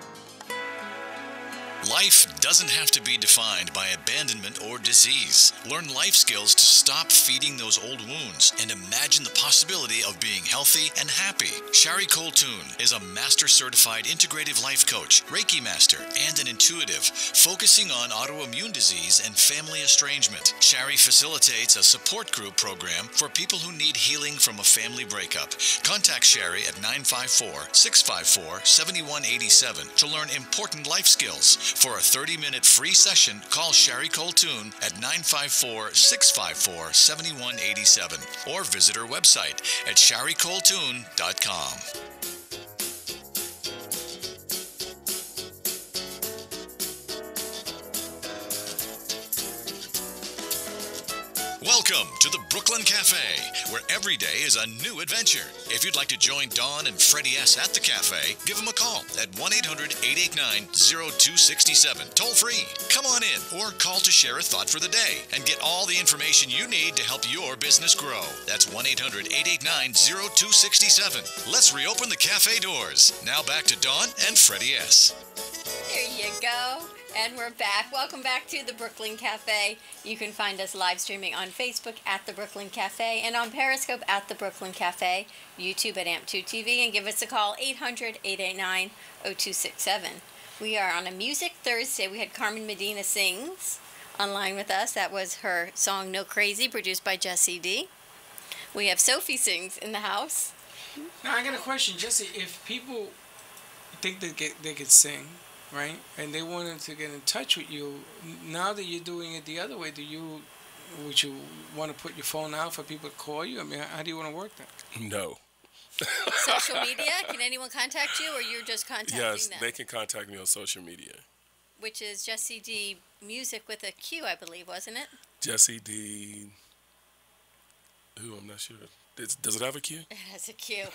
Life doesn't have to be defined by abandonment or disease. Learn life skills to stop feeding those old wounds and imagine the possibility of being healthy and happy. Shari Coltoon is a master-certified integrative life coach, Reiki master, and an intuitive, focusing on autoimmune disease and family estrangement. Shari facilitates a support group program for people who need healing from a family breakup. Contact Shari at 954-654-7187 to learn important life skills. For a 30-minute free session, call Shari Coltoon at 954-654-7187 or visit her website at sharicoltoon.com. Welcome to the Brooklyn Cafe, where every day is a new adventure. If you'd like to join Dawn and Freddie S. at the cafe, give them a call at 1-800-889-0267, toll free. Come on in or call to share a thought for the day and get all the information you need to help your business grow. That's 1-800-889-0267. Let's reopen the cafe doors. Now back to Dawn and Freddie S. There you go. And we're back. Welcome back to the Brooklyn Cafe. You can find us live streaming on Facebook at the Brooklyn Cafe and on Periscope at the Brooklyn Cafe, YouTube at AMP2TV, and give us a call 800-889-0267. We are on a Music Thursday. We had Carmen Medina Sings online with us. That was her song No Crazy, produced by Jesse D. We have Sophie Sings in the house. Now I got a question, Jesse. If people think they could sing, right, and they wanted to get in touch with you, now that you're doing it the other way, would you want to put your phone out for people to call you? I mean, how do you want to work that? No. Social media? Can anyone contact you, or you're just contacting them? Yes, they can contact me on social media. Which is Jesse D Music with a Q, I believe, wasn't it? Jesse D. Ooh, I'm not sure. Does it have a Q? It has a Q.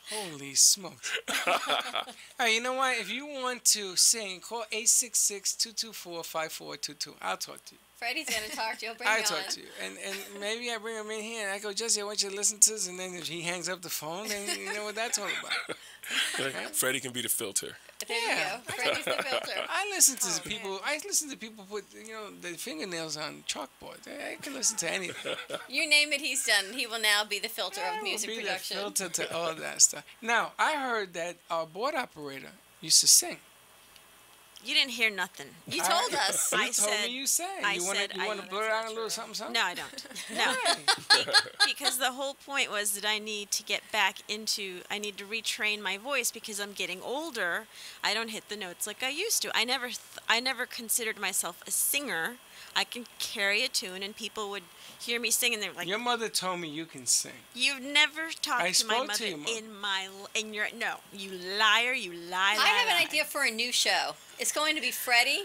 Holy smokes. Hey, you know what? If you want to sing, call 866-224-5422. I'll talk to you. Freddie's going to talk to you. He'll bring I'll you on. talk to you. And maybe I bring him in here and I go, Jesse, I want you to listen to this. And then if he hangs up the phone, then you know what that's all about. Freddie can be the filter. There you go. Freddie's the filter. I listen to people put, the fingernails on chalkboard. I can listen to anything. You name it, he's done. He will now be the filter of music production. The filter to all that stuff. Now, I heard that our board operator used to sing. You didn't hear nothing. You told us. You told me you said. I You said want to blur out a little something, something? No, I don't. No. Because the whole point was that I need to get back into, I need to retrain my voice because I'm getting older. I don't hit the notes like I used to. I never considered myself a singer. I can carry a tune and people would hear me sing and they're like, your mother told me you can sing. you've never talked to my mother in your, no, you liar, you lie, I have an idea for a new show. It's going to be Freddy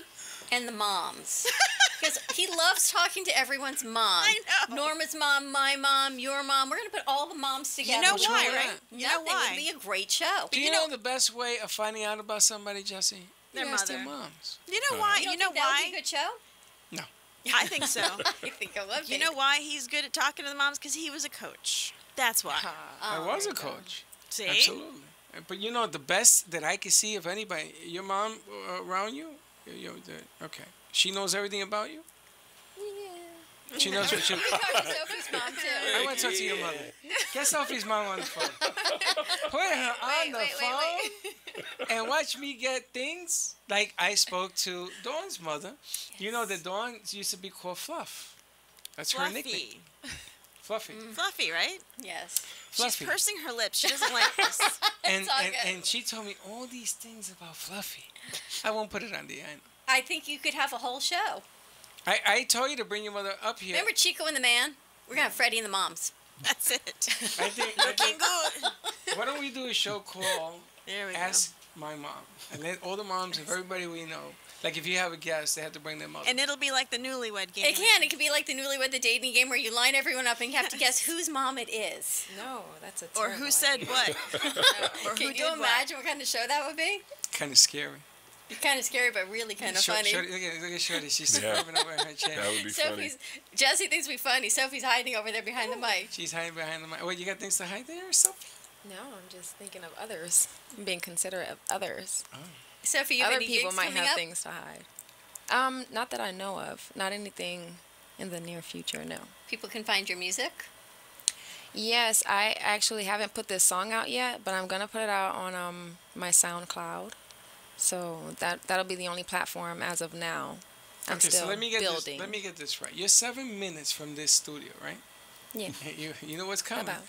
and the moms. Because he loves talking to everyone's mom. I know. Norma's mom, my mom, your mom. We're going to put all the moms together. You know why, right? You know Nothing why? would be a great show. Do you know the best way of finding out about somebody, Jesse? Their You ask mother. their moms. You know why? You You don't know think that would why? be a good show? No. I think so. I think it would be. You know why he's good at talking to the moms? Because he was a coach. That's why. I was a coach. See? Absolutely. But you know, the best that I can see of anybody, your mom around you, okay, she knows everything about you? Yeah. She knows what you... We talked to Sophie's mom, too. I want to talk to your mother. Get Sophie's mom on the phone. Put her on the phone and watch me get things like I spoke to Dawn's mother. Yes. You know that Dawn used to be called Fluff. That's her nickname. Fluffy. Fluffy, right? Yes. Fluffy. She's pursing her lips. She doesn't like this. And she told me all these things about Fluffy. I won't put it on the end. I think you could have a whole show. I told you to bring your mother up here. Remember Chico and the Man? We're going to have Freddy and the moms. That's it. I think Looking good. Why don't we do a show called There we Ask My Mom? And let all the moms of everybody we know, like if you have a guest, they have to bring their mother. And it'll be like the newlywed game. It can. It could be like the Newlywed, the dating game, where you line everyone up and you have to guess whose mom it is. No, that's a Or terrible who said idea. what. Or Can who you did imagine what kind of show that would be? Kind of scary. It's kind of scary, but really kind of funny. Look at Shorty. She's rubbing over her chin. That would be funny. Jesse thinks we're funny. Sophie's hiding over there behind the mic. She's hiding behind the mic. Wait, you got things to hide there, Sophie? No, I'm just thinking of others. I'm being considerate of others. Oh. Sophie, you have Other any people gigs might coming have up? things to hide. Not that I know of. Not anything in the near future, no. People can find your music? Yes, I actually haven't put this song out yet, but I'm going to put it out on my SoundCloud. So that'll be the only platform as of now. I'm Okay, still so let me building. let me get this right. You're 7 minutes from this studio, right? Yeah. You know what's coming. About.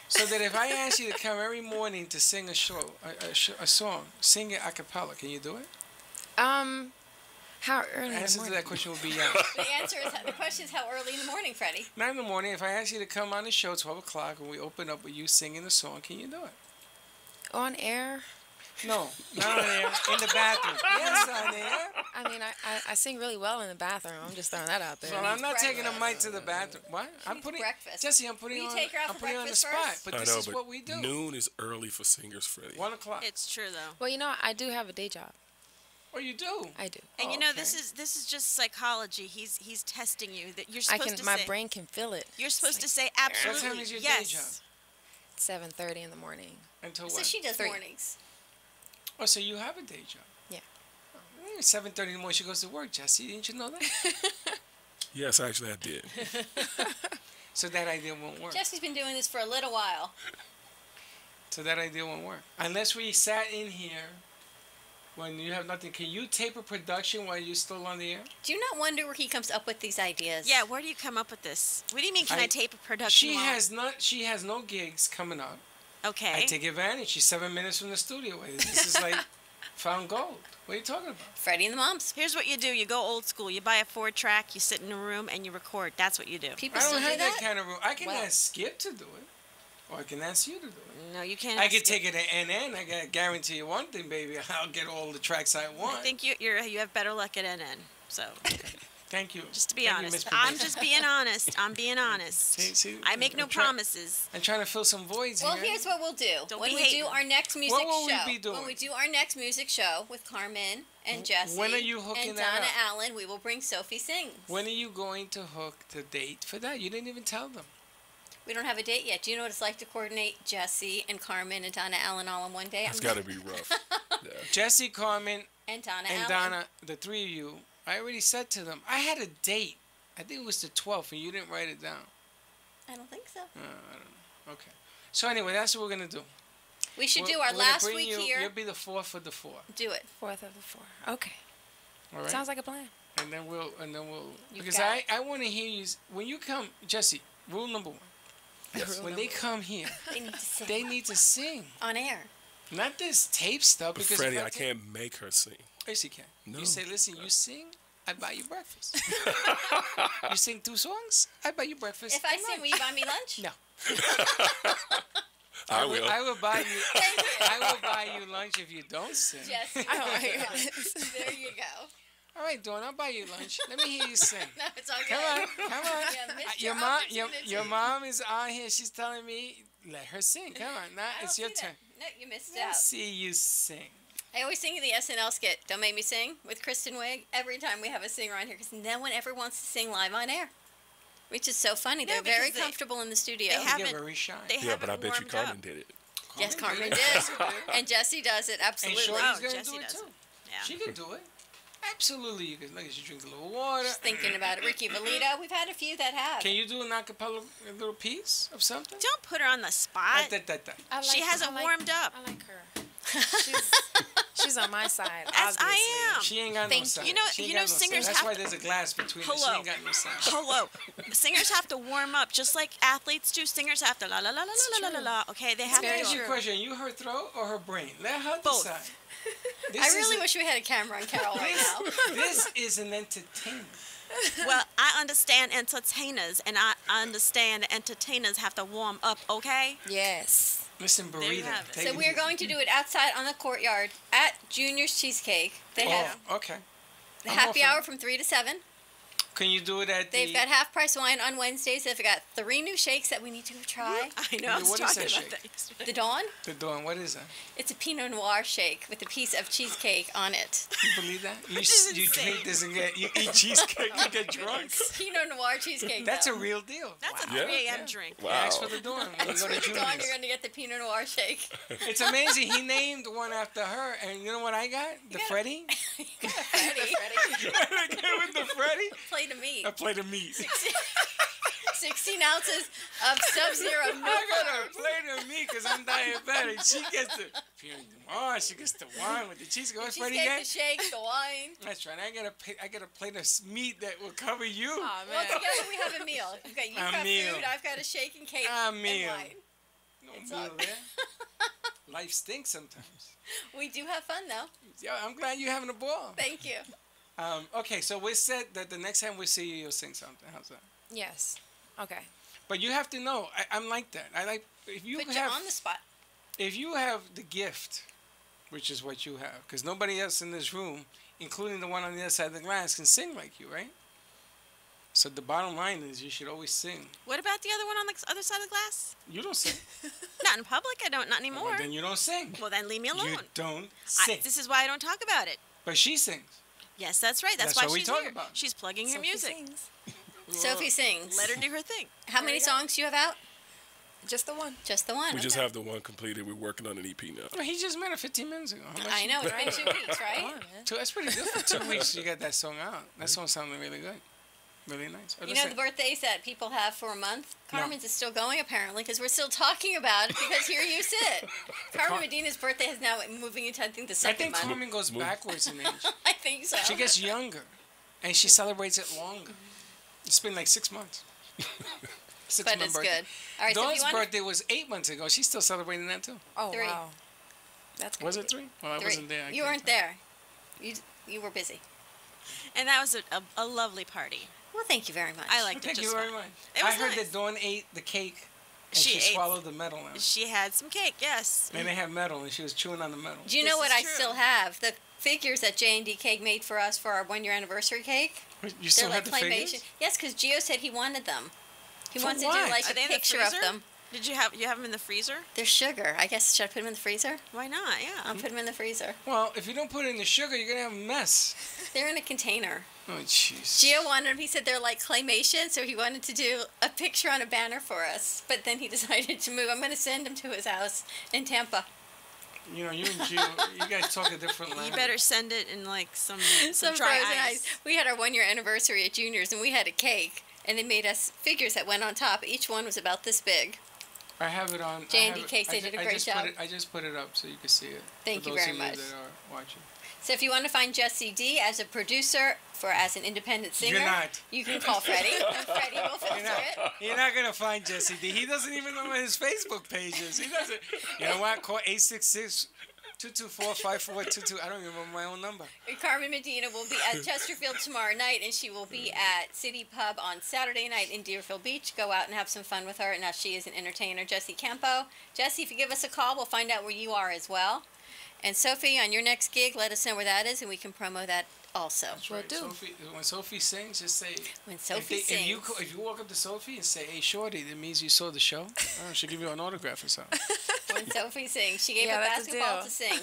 So that if I ask you to come every morning to sing a song, sing it a cappella, can you do it? How early in The the answer to morning? that question will be yes. The question is how early in the morning, Freddie? 9 in the morning. If I ask you to come on the show 12 o'clock and we open up with you singing the song, can you do it? On air? No, not on air. In the bathroom. Yes, on air. I mean, I sing really well in the bathroom. I'm just throwing that out there. Well, I'm not taking a mic to the bathroom. What? I'm putting breakfast. Jesse. I'm putting Will you on. take her out I'm for putting you on the breakfast spot. first? But I this know, is but what we do. noon is early for singers, Freddie. 1 o'clock. It's true, though. Well, you know, I do have a day job. Oh, you do? I do. And Oh, you know, okay. this is just psychology. He's testing you. That you're I supposed can. to My say. brain can feel it. You're supposed to say What absolutely time is your yes. day job? 7:30 in the morning. Until So what? she does 3. mornings. Oh, so you have a day job? Yeah. 7:30 in the morning she goes to work, Jesse. Didn't you know that? Yes, actually, I did. So that idea won't work. Jesse's been doing this for a little while. So that idea won't work. Unless we sat in here when you have nothing. Can you tape a production while you're still on the air? Do you not wonder where he comes up with these ideas? Yeah, where do you come up with this? What do you mean? Can I tape a production? She while- has no gigs coming up. Okay. I take advantage. She's 7 minutes from the studio. This is like found gold. What are you talking about? Freddie and the moms. Here's what you do. You go old school. You buy a 4-track. You sit in a room and you record. That's what you do. People I still don't do have that? that kind of room. I can Wow. ask Skip to do it. Or I can ask you to do it. No, you can't. I could ask take it to NN. I gotta guarantee you one thing, baby. I'll get all the tracks I it. want. I think you have better luck at NN. So Thank you. just to be Thank you, honest, Miss I'm Producer. just being honest. I'm being honest. See, I make no I'm try- promises. I'm trying to fill some voids Well, here. here's what we'll do. Don't when be we hating. do our next music will we show, be doing? when we do our next music show with Carmen and Jesse, when are you hooking and that Donna up? Allen, we will bring Sophie Sings. When are you going to hook the date for that? You didn't even tell them. We don't have a date yet. Do you know what it's like to coordinate Jesse and Carmen and Donna Allen all in one day? It's got to be rough. Yeah. Jesse, Carmen, And Donna and Allen. Donna, the three of you, I already said to them, I had a date. I think it was the 12th, and you didn't write it down. I don't think so. I don't know. Okay. So anyway, that's what we're going to do. We should We're- do our we're gonna last bring week you, here. You'll be the 4th of the 4. Do it. 4th of the 4. Okay. All right. Sounds like a plan. And then we'll You because got I want to hear you when you come, Jesse. Rule number 1. Yes. When they come here, They need to sing. they need to sing. On air. Not this tape stuff. But Because Freddie, I can't make her sing. Yes, you can. No. You say, listen, you sing, I buy you breakfast. You sing 2 songs, I buy you breakfast. If I and sing, lunch. will you buy me lunch? No. I will. I will buy you. Thank you. I will buy you lunch if you don't sing. Jesse. Oh, my There you go. All right, Dawn, I'll buy you lunch. Let me hear you sing. No, it's all good. Come on, come on. Yeah, missed Your your mom, opportunity. your mom is on here. She's telling me, let her sing. Come on, now I don't it's your see that. turn. No, you missed Let's out. see you sing. I always sing in the SNL skit, Don't Make Me Sing, with Kristen Wiig. Every time we have a singer on here, because no one ever wants to sing live on air. Which is so funny. No, They're very because they- comfortable in the studio. they have- You're haven't- very shy. They Yeah, but I haven't bet you warmed Carmen up. did it. Yes, Carmen did. did. And Jesse does it, And absolutely. Shorty's Oh, gonna Jessie do it does too. it. Yeah. She can do it. Absolutely, you can. Look, she drink a little water. Just thinking about it. Ricky Valito, we've had a few that have. Can you do an acapella, a little piece of something? Don't put her on the spot. I She hasn't warmed up. I like her. She's on my side. As obviously. I am. She ain't got no Thank side. You know- She ain't you got know no side. singers That's have why to- there's a glass between us. She Hello. ain't got no side. Hello. Singers have to warm up, just like athletes do. Singers have to la la la la la la la la. Okay, they have Let me to. ask you a question. You her throat or her brain? Let her Both. decide. I really wish we had a camera on Carol right now. This is an entertainment. Well, I understand entertainers, and I understand entertainers have to warm up. Okay. Yes. Listen, There you Burrito. have it. take So it we're easy. going to do it outside on the courtyard at Junior's Cheesecake. They have Oh, okay. the I'm happy all for hour from 3 to 7. Can you do it at They've the... got half price wine on Wednesdays. They've got 3 new shakes that we need to go try. I know. I was What is talking that about shake? that yesterday. The Dawn, The Dawn? What is that? it's a Pinot Noir shake with a piece of cheesecake on it. You believe that? You, is you drink insane. this and you eat cheesecake and get drunk. Pinot Noir cheesecake. That's a though. real deal. That's a Yeah. 3 a.m. drink. Wow. Ask for the Dawn when you go to Dawn, Junior's. you're going to get the Pinot Noir shake. It's amazing. He named one after her, and you know what I got? The Freddy. Freddie, I get with the Freddy. plate of meat. A plate of meat. 16 ounces of Sub-Zero milk. I got a plate of meat because I'm diabetic. She gets the Pinot Noir. She gets the wine with the cheesecake. What's Freddy Cheesecake, get? the shake, the wine. That's right. I get a plate of meat that will cover you. Oh, Well, man. together we have a meal. You've got meal. food, I've got a shake and cake A and meal. wine. No It's meal all- there. Life stinks sometimes. We do have fun, though. Yeah, I'm glad you're having a ball. Thank you. Okay, so we said that the next time we see you, you'll sing something. How's that? Yes. Okay. But you have to know, I'm like that. I like if you Put you have on the spot. if you have the gift, which is what you have, because nobody else in this room, including the one on the other side of the glass, can sing like you, right? So the bottom line is you should always sing. What about the other one on the other side of the glass? You don't sing. Not in public. I don't. Not anymore. Well, then you don't sing. Well, then leave me alone. You don't sing. This is why I don't talk about it. But she sings. Yes, that's right. That's That's why what we she's talk here. about. She's plugging her Sophie music. sings. Sophie sings. Let her do her thing. How many songs do you have out? Just the one. Just the one. We just okay. have the one completed. We're working on an EP now. Well, he just met her 15 minutes ago. How much I know, it's been 2 weeks, right? Come on, man. That's pretty good for 2 weeks. You got that song out. That song sounded really good. Really nice. You know the birthdays that people have for a month? No. Carmen's is still going, apparently, because we're still talking about it, because here you sit. Carmen Medina's birthday is now moving into, I think, the I second think month. Carmen goes backwards in age. I think so. She gets younger, and she celebrates it longer. It's been like 6 months. But it's good. All right, so if Dawn's you want birthday was 8 months ago. She's still celebrating that too. Oh, 3. wow. That's Was it 3? Well, I 3. wasn't there. I You can't weren't tell. there. You were busy. And that was a lovely party. Well, thank you very much. I liked it Thank just you very fine. much. It I was heard nice. that Dawn ate the cake, and She she ate- swallowed the metal now. She had some cake. Yes. And they have metal, and she was chewing on the metal. Do you know This what is I true. still have? The figures that J&D Cake made for us for our 1-year anniversary cake. You still They're have like the claymation. figures? Yes, because Gio said he wanted them. He For wants to what? do like Are a they in the picture of freezer? them. Did you have them in the freezer? They're sugar. I guess should I put them in the freezer? Why not? Yeah. I'll put them in the freezer. Well, if you don't put it in the sugar, you're gonna have a mess. They're in a container. Oh, jeez. Gio wanted them. He said they're like claymation, so he wanted to do a picture on a banner for us. But then he decided to move. I'm going to send him to his house in Tampa. You know, you and Gio, you guys talk a different language. You better send it in like some Some dry frozen ice. ice. We had our 1-year anniversary at Junior's, and we had a cake. And they made us figures that went on top. Each one was about this big. I have it on. J&D Cakes, they did a great job. I just put it up so you can see it. Thank for you those very of much. that are watching. So if you want to find Jessie D as a producer, as an independent singer, You're not. you can call Freddy, and Freddy will filter it. You're not going to find Jesse D. He doesn't even know what his Facebook page is. He doesn't. You know what? Call 866-224-5422. I don't even remember my own number. And Carmen Medina will be at Chesterfield tomorrow night, and she will be at City Pub on Saturday night in Deerfield Beach. Go out and have some fun with her. Now, she is an entertainer, Jessie Campo. Jessie, if you give us a call, we'll find out where you are as well. And Sophie, on your next gig, let us know where that is, and we can promo that also. That's right. Sophie, when Sophie sings, just say. When Sophie sings. If you walk up to Sophie and say, "Hey, shorty," that means you saw the show. She'll give you an autograph or something. When Sophie sings, she gave a basketball to sing.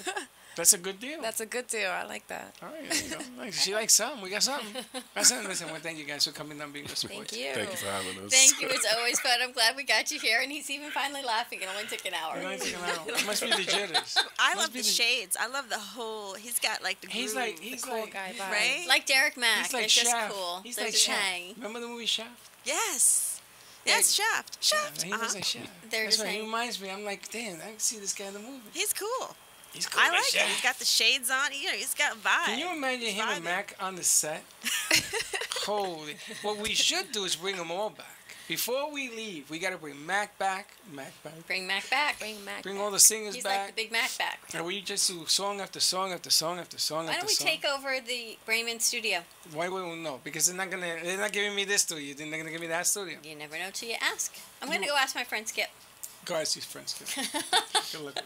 That's a good deal. That's a good deal. I like that. All right, there you go. She likes something. We got something. Listen, well, thank you guys for coming down, being good sports. Thank you. Thank you for having us. Thank you. It's always fun. I'm glad we got you here. And he's even finally laughing. It only took an hour. It must be the jitters. I love the shades. I love the whole. He's got like the groove. He's the cool like guy vibe. Right? Like Derek Mack. He's like They're Shaft. just cool. He's They're like just Shaft. hang. Remember the movie Shaft? Yes. Yes, Shaft. Shaft. Yeah, he was like Shaft. They're That's just right. He hang. reminds me. I'm like, damn, I can see this guy in the movie. He's cool. He's cool. I like it. He's got the shades on. You know, he's got a vibe. Can you imagine him and Mac on the set? Holy. What we should do is bring them all back. Before we leave, we got to bring Mac back. Bring Mac back. Bring all the singers He's back. like the big Mac back. And we just do song after song after song after song Why after don't we song. take over the Bremen studio? Why would we know? Because they're not giving me this studio. They're not gonna give me that studio. You never know till you ask. I'm gonna go ask my friend Skip. Go ask these friends. Good luck.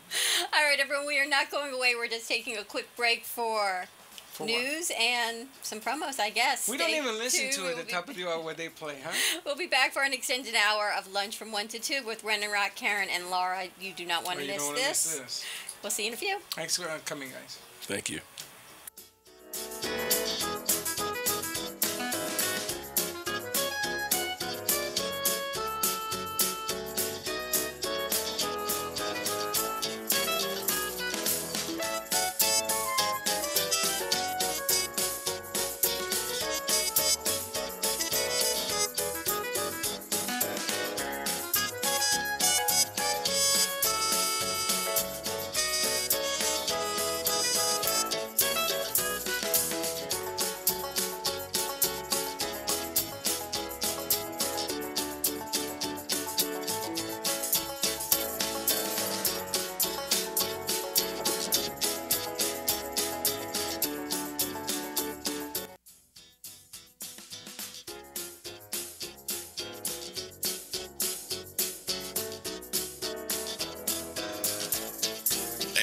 All right, everyone. We are not going away. We're just taking a quick break for news and some promos, I guess. We don't even listen to it at the top of the hour where they play, huh? We'll be back for an extended hour of lunch from 1 to 2 with Ren and Rock, Karen, and Laura. You do not want to miss this. We'll see you in a few. Thanks for coming, guys. Thank you.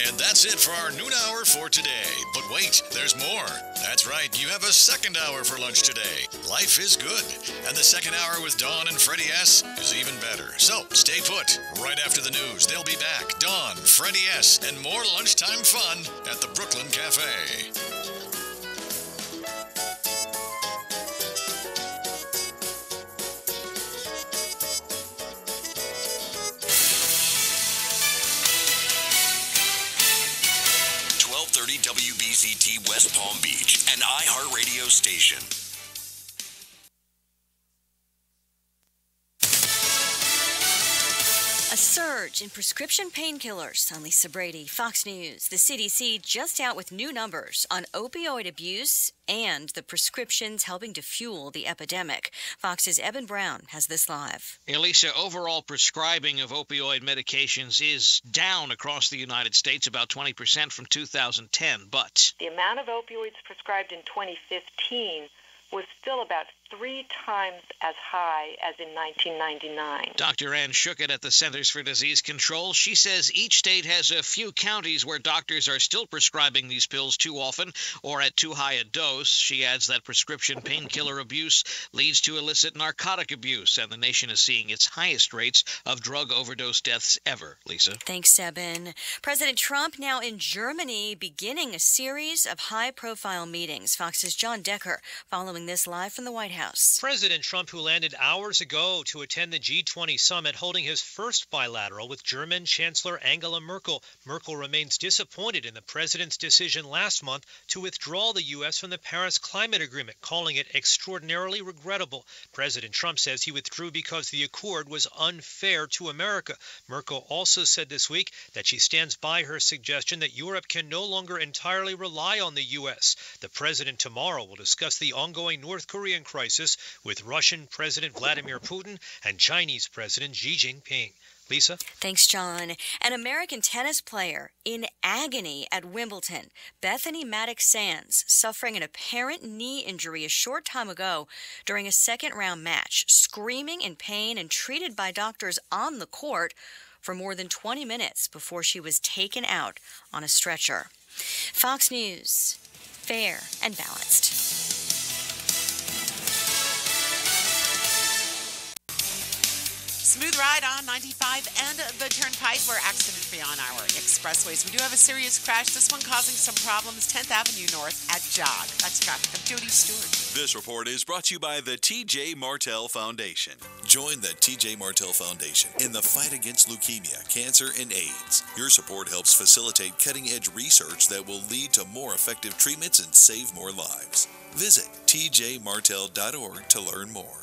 And that's it for our noon hour for today. But wait, there's more. That's right, you have a second hour for lunch today. Life is good. And the second hour with Dawn and Freddie S. is even better. So stay put. Right after the news, they'll be back. Dawn, Freddie S. and more lunchtime fun at the Brooklyn Cafe. 1230 WBZT West Palm Beach, an iHeartRadio station. A surge in prescription painkillers. I'm Lisa Brady, Fox News. The CDC just out with new numbers on opioid abuse and the prescriptions helping to fuel the epidemic. Fox's Eben Brown has this live. Elisa, overall prescribing of opioid medications is down across the United States about 20% from 2010, but the amount of opioids prescribed in 2015 was still about 3 times as high as in 1999. Dr. Ann Schuckett at the Centers for Disease Control, she says each state has a few counties where doctors are still prescribing these pills too often or at too high a dose. She adds that prescription painkiller abuse leads to illicit narcotic abuse, and the nation is seeing its highest rates of drug overdose deaths ever. Lisa. Thanks, Eben. President Trump now in Germany beginning a series of high-profile meetings. Fox's John Decker following reporting this live from the White House. President Trump, who landed hours ago to attend the G20 summit, holding his first bilateral with German Chancellor Angela Merkel. Merkel remains disappointed in the president's decision last month to withdraw the U.S. from the Paris Climate Agreement, calling it extraordinarily regrettable. President Trump says he withdrew because the accord was unfair to America. Merkel also said this week that she stands by her suggestion that Europe can no longer entirely rely on the U.S. The president tomorrow will discuss the ongoing North Korean crisis with Russian President Vladimir Putin and Chinese President Xi Jinping. Lisa? Thanks, John. An American tennis player in agony at Wimbledon, Bethany Maddox-Sands, suffering an apparent knee injury a short time ago during a second-round match, screaming in pain and treated by doctors on the court for more than 20 minutes before she was taken out on a stretcher. Fox News, fair and balanced. Smooth ride on 95 and the Turnpike. We're accident-free on our expressways. We do have a serious crash, this one causing some problems, 10th Avenue North at Jog. That's traffic. I'm Jody Stewart. This report is brought to you by the T.J. Martell Foundation. Join the T.J. Martell Foundation in the fight against leukemia, cancer, and AIDS. Your support helps facilitate cutting-edge research that will lead to more effective treatments and save more lives. Visit tjmartell.org to learn more.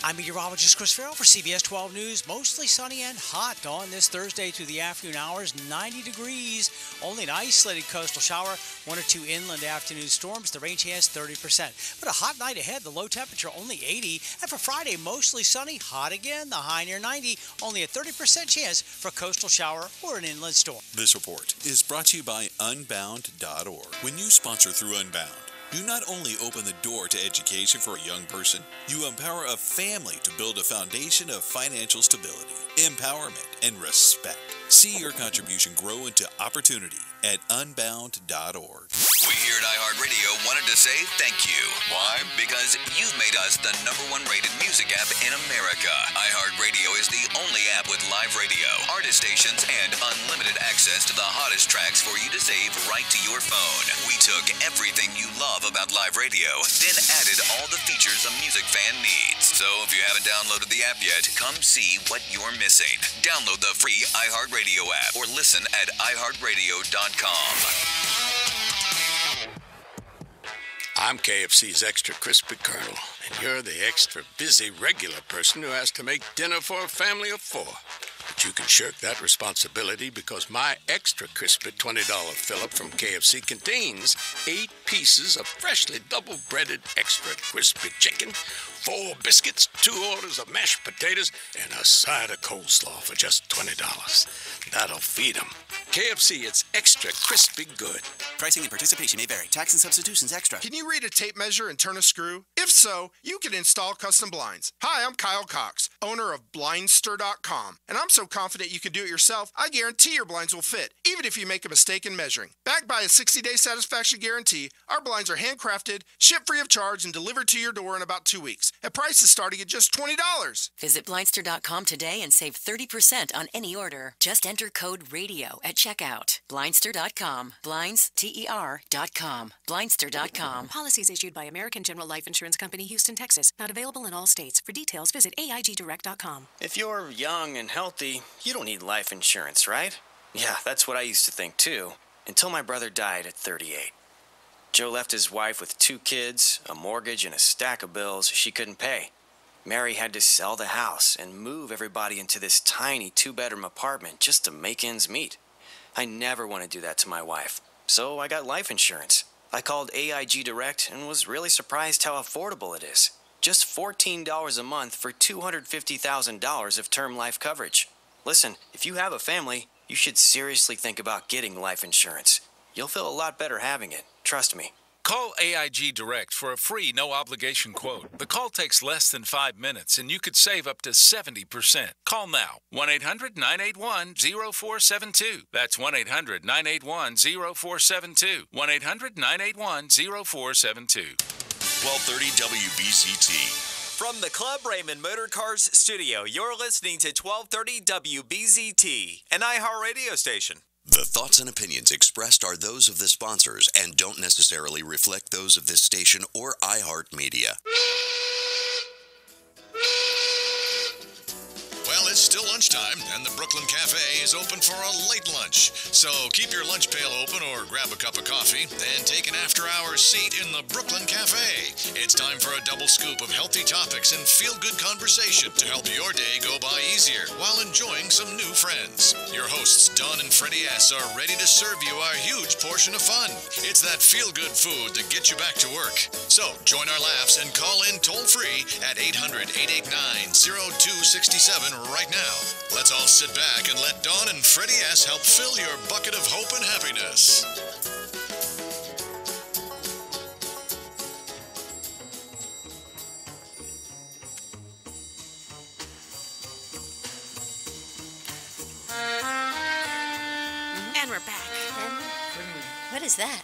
I'm meteorologist Chris Farrell for CBS 12 News. Mostly sunny and hot on this Thursday through the afternoon hours. 90 degrees. Only an isolated coastal shower. 1 or 2 inland afternoon storms. The rain chance 30%. But a hot night ahead. The low temperature only 80. And for Friday, mostly sunny. Hot again. The high near 90. Only a 30% chance for a coastal shower or an inland storm. This report is brought to you by Unbound.org. When you sponsor through Unbound, you not only open the door to education for a young person, you empower a family to build a foundation of financial stability, empowerment, and respect. See your contribution grow into opportunity at Unbound.org. We here at iHeartRadio wanted to say thank you. Why? Because you've made us the #1 rated music app in America. iHeartRadio is the only app with live radio, artist stations, and unlimited access to the hottest tracks for you to save right to your phone. We took everything you love about live radio, then added all the features a music fan needs. So if you haven't downloaded the app yet, come see what you're missing. Download the free iHeartRadio app or listen at iHeartRadio.com. I'm KFC's extra crispy Colonel, and you're the extra busy regular person who has to make dinner for a family of 4. But you can shirk that responsibility because my extra crispy $20 fill-up from KFC contains 8 pieces of freshly double-breaded extra crispy chicken, 4 biscuits, 2 orders of mashed potatoes, and a side of coleslaw for just $20. That'll feed 'em. KFC, it's extra crispy good. Pricing and participation may vary. Tax and substitutions extra. Can you read a tape measure and turn a screw? If so, you can install custom blinds. Hi, I'm Kyle Cox, owner of Blindster.com. And I'm so confident you can do it yourself, I guarantee your blinds will fit, even if you make a mistake in measuring. Backed by a 60-day satisfaction guarantee, our blinds are handcrafted, shipped free of charge, and delivered to your door in about 2 weeks. At prices starting at just $20. Visit Blindster.com today and save 30% on any order. Just enter code RADIO at checkout. Blindster.com. BlindsTER.com. Blindster.com. Policies issued by American General Life Insurance Company, Houston, Texas. Not available in all states. For details, visit AIGDirect.com. If you're young and healthy, you don't need life insurance, right? Yeah, that's what I used to think too. Until my brother died at 38. Joe left his wife with 2 kids, a mortgage, and a stack of bills she couldn't pay. Mary had to sell the house and move everybody into this tiny 2-bedroom apartment just to make ends meet. I never want to do that to my wife, so I got life insurance. I called AIG Direct and was really surprised how affordable it is. Just $14 a month for $250,000 of term life coverage. Listen, if you have a family, you should seriously think about getting life insurance. You'll feel a lot better having it. Trust me. Call AIG Direct for a free no-obligation quote. The call takes less than 5 minutes, and you could save up to 70%. Call now. 1-800-981-0472. That's 1-800-981-0472. 1-800-981-0472. 1230 WBZT. From the Club Raymond Motor Cars studio, you're listening to 1230 WBZT, an iHeartRadio station. The thoughts and opinions expressed are those of the sponsors and don't necessarily reflect those of this station or iHeartMedia. Well, it's still lunchtime, and the Brooklyn Cafe is open for a late lunch. So keep your lunch pail open or grab a cup of coffee and take an after-hours seat in the Brooklyn Cafe. It's time for a double scoop of healthy topics and feel-good conversation to help your day go by easier while enjoying some new friends. Your hosts, Don and Freddy S., are ready to serve you our huge portion of fun. It's that feel-good food that gets you back to work. So join our laughs and call in toll-free at 800-889-0267 right now. Let's all sit back and let Dawn and Freddy S. help fill your bucket of hope and happiness. And we're back. What is that?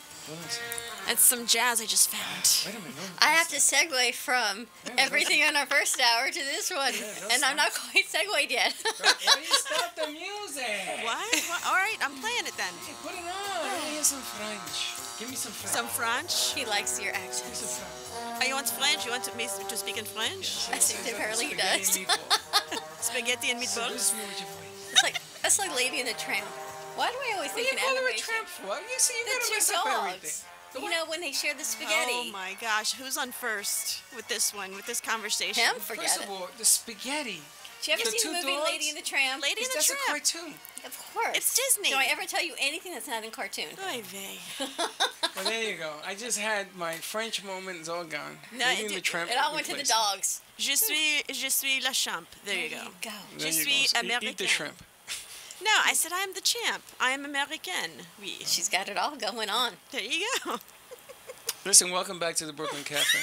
It's some jazz I just found. I have to segue from everything on our first hour to this one, and I'm not quite segued yet. Why do you stop the music? What? All right, I'm playing it then. Hey, put it on. Let me hear some French. Give me some French. Some French? He likes your accents. Oh, you want French? You want me to speak in French? I think apparently he does. Spaghetti and meatballs? That's like Lady in the Tramp. Why do I always think What do you call her a tramp for? You see, you gotta mess up everything. You know, when they share the spaghetti. Oh my gosh, who's on first with this one, with this conversation? Him? Forget First of all, the spaghetti. Did you ever see the movie Lady in the Tramp? Lady in the That's Tramp. a cartoon. Of course. It's Disney. Do I ever tell you anything that's not in cartoon? Oy vey. Well, there you go. I just had my French moment. It's all gone. No, Lady in the Tramp. It all went to the replaced. dogs. Je suis la champ. There you go. Go. Je There you suis go. American. Eat the shrimp. No, I said I am the champ. I am American. Oui. She's got it all going on. There you go. Listen, welcome back to the Brooklyn Cafe.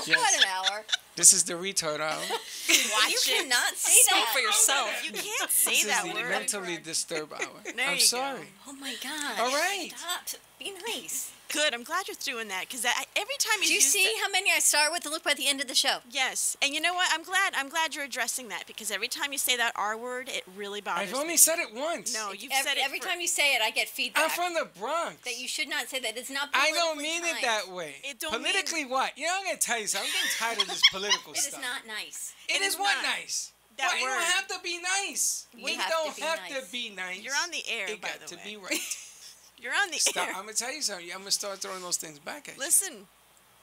What an hour. This is the retard hour. You cannot say Speak that. for yourself. You can't say This that is the word. mentally disturbed hour. There I'm you sorry. go. Oh my God. All right. Stop. Be nice. Good. I'm glad you're doing that because every time Do you see how many I start with to look by the end of the show? Yes, and you know what? I'm glad you're addressing that because every time you say that R word, it really bothers I've me. only said it once. No, you've every, said it every time you say it, I get feedback. I'm from the Bronx. That you should not say that. It's not. I don't politically mean it timed. that way. It don't Politically what? You know, I'm going to tell you something. I'm getting tired of this political It is stuff. not nice. It is what nice? That Why, you word. don't have to be nice. You We have don't to be have nice. to be nice. You're on the air, It by got the to way. be right. You're on the Stop. air. I'm going to tell you something. I'm going to start throwing those things back at you. Listen,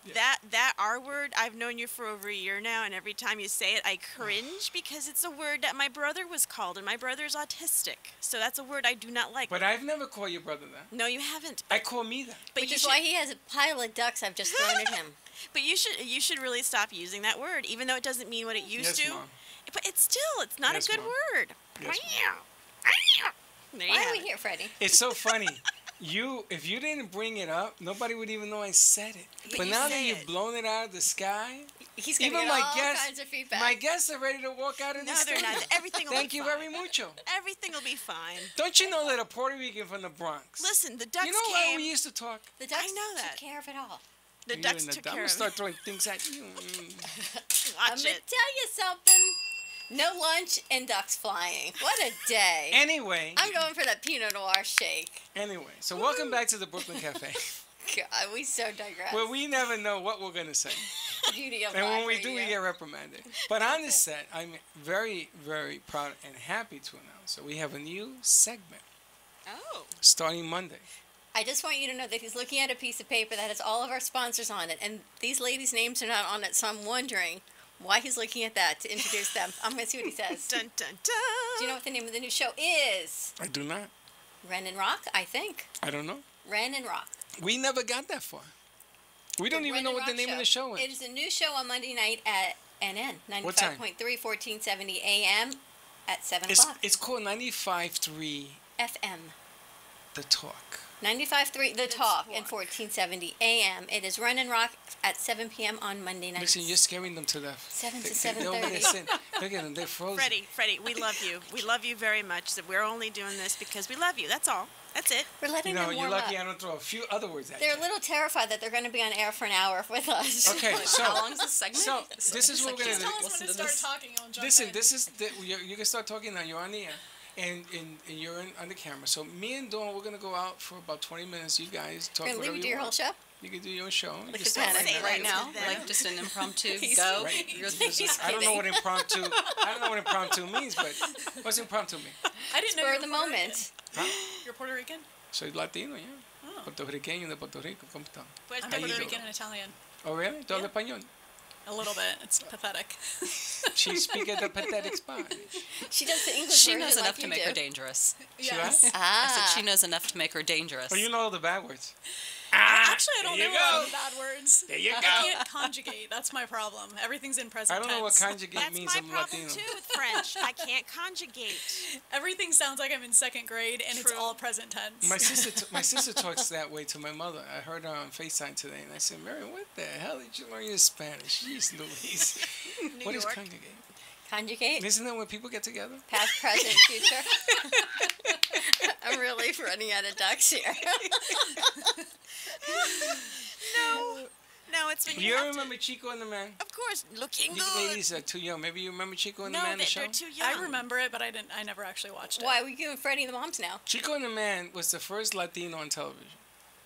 Yeah. that R word, I've known you for over a year now, and every time you say it, I cringe because it's a word that my brother was called, and my brother's autistic. So that's a word I do not like. But I've never called your brother that. No, you haven't. I call me that. But Which you is should, why he has a pile of ducks I've just thrown at him. But you should really stop using that word, even though it doesn't mean what it used Yes, to. Mom. But it's not Yes, a good Mom. word. Yes, There you Why have are we it. here, Freddie? It's so funny. If you didn't bring it up, nobody would even know I said it. But you now that say you've it. blown it out of the sky, He's gonna even get my all guests, kinds of feedback. my guests are ready to walk out of No, the they're studio. not. Everything will Thank be you fine. very mucho. Everything will be fine. Don't you know that a Puerto Rican from the Bronx? Listen, the ducks You know came. how we used to talk? The ducks I know that. took care of it all. The You ducks and the took I'm care gonna of start it. throwing things at you. I'm Watch gonna it. tell you something. No lunch and ducks flying. What a day. Anyway, I'm going for that Pinot Noir shake. so welcome back to the Brooklyn Cafe, God, we so digress. where we never know what we're gonna say, The beauty of and when live we do, we radio. get reprimanded. But on this set, I'm very, very proud and happy to announce that we have a new segment Oh. starting Monday. I just want you to know that he's looking at a piece of paper that has all of our sponsors on it, and these ladies' names are not on it, so I'm wondering why he's looking at that to introduce them. I'm going to see what he says. Dun dun dun. Do you know what the name of the new show is? I do not. Ren and Rock, I think. I don't know. Ren and Rock. We never got that far. We don't The even Ren know and what the Rock name of the show It is. is a new show on Monday night at NN, What time? 95.3, 1470 AM at 7 It's, o'clock. it's called 95.3 FM. The Talk. 95.3 The Talk and 1470 AM. It is Run and Rock at 7 p.m. on Monday nights. Listen, you're scaring them to death. 7 to They're over there 7:30. sitting- Look at them, they're frozen. Freddie, we love you. We love you very much. That we're only doing this because we love you. That's all. That's it. We're letting You know, them you're warm lucky up. I don't throw a few other words at They're a little terrified that they're going to be on air for an hour with us. you. Okay, so How long is this segment? So this is what we're gonna Just tell do. us when to start talking. I'll jump Listen, in. this is you can start talking now. You're on the air. and you're on the camera. So me and Dawn, we're gonna go out for about 20 minutes. You guys talk Gonna whatever leave you your whole want. show? You can do your own show. You Like can just start right now, like just an impromptu go. Right. He's I don't know what kidding. impromptu means, but what's impromptu mean? I didn't know Spur you of the were Puerto moment. Rican. Huh? You're Puerto Rican? Soy latino, yeah. Oh. Puertorriqueño de Puerto Rico, ¿cómo están? I'm How you Puerto doing? Rican and Italian. Oh, really? ¿Tú hablas español? A little bit. It's pathetic. She speaks the pathetic Spanish. She does the English She version knows like enough to you make do. her dangerous. Yes. I Ah. said she knows enough to make her dangerous. Oh, you know all the bad words. Actually, I don't there know you go. all the bad words. There you I go. can't conjugate. That's my problem. Everything's in present I don't know what tense. conjugate That's means. my I'm problem Latino. too with French. I can't conjugate. Everything sounds like I'm in second grade, and it's all present tense. My sister talks that way to my mother. I heard her on FaceTime today, and I said, Mary, what the hell did you learn your Spanish? Jeez Louise. What is York. conjugate? Conjugate? Isn't that when people get together? Past, present, future. I'm really running out of ducks here. No, it's when You you have remember Chico and the Man? Of course, looking You good. ladies are too young. Maybe you remember Chico and the No, Man, the show? They're too young. I remember it, but I never actually watched it. Why are we giving Freddie the moms now? Chico and the Man was the first Latino on television.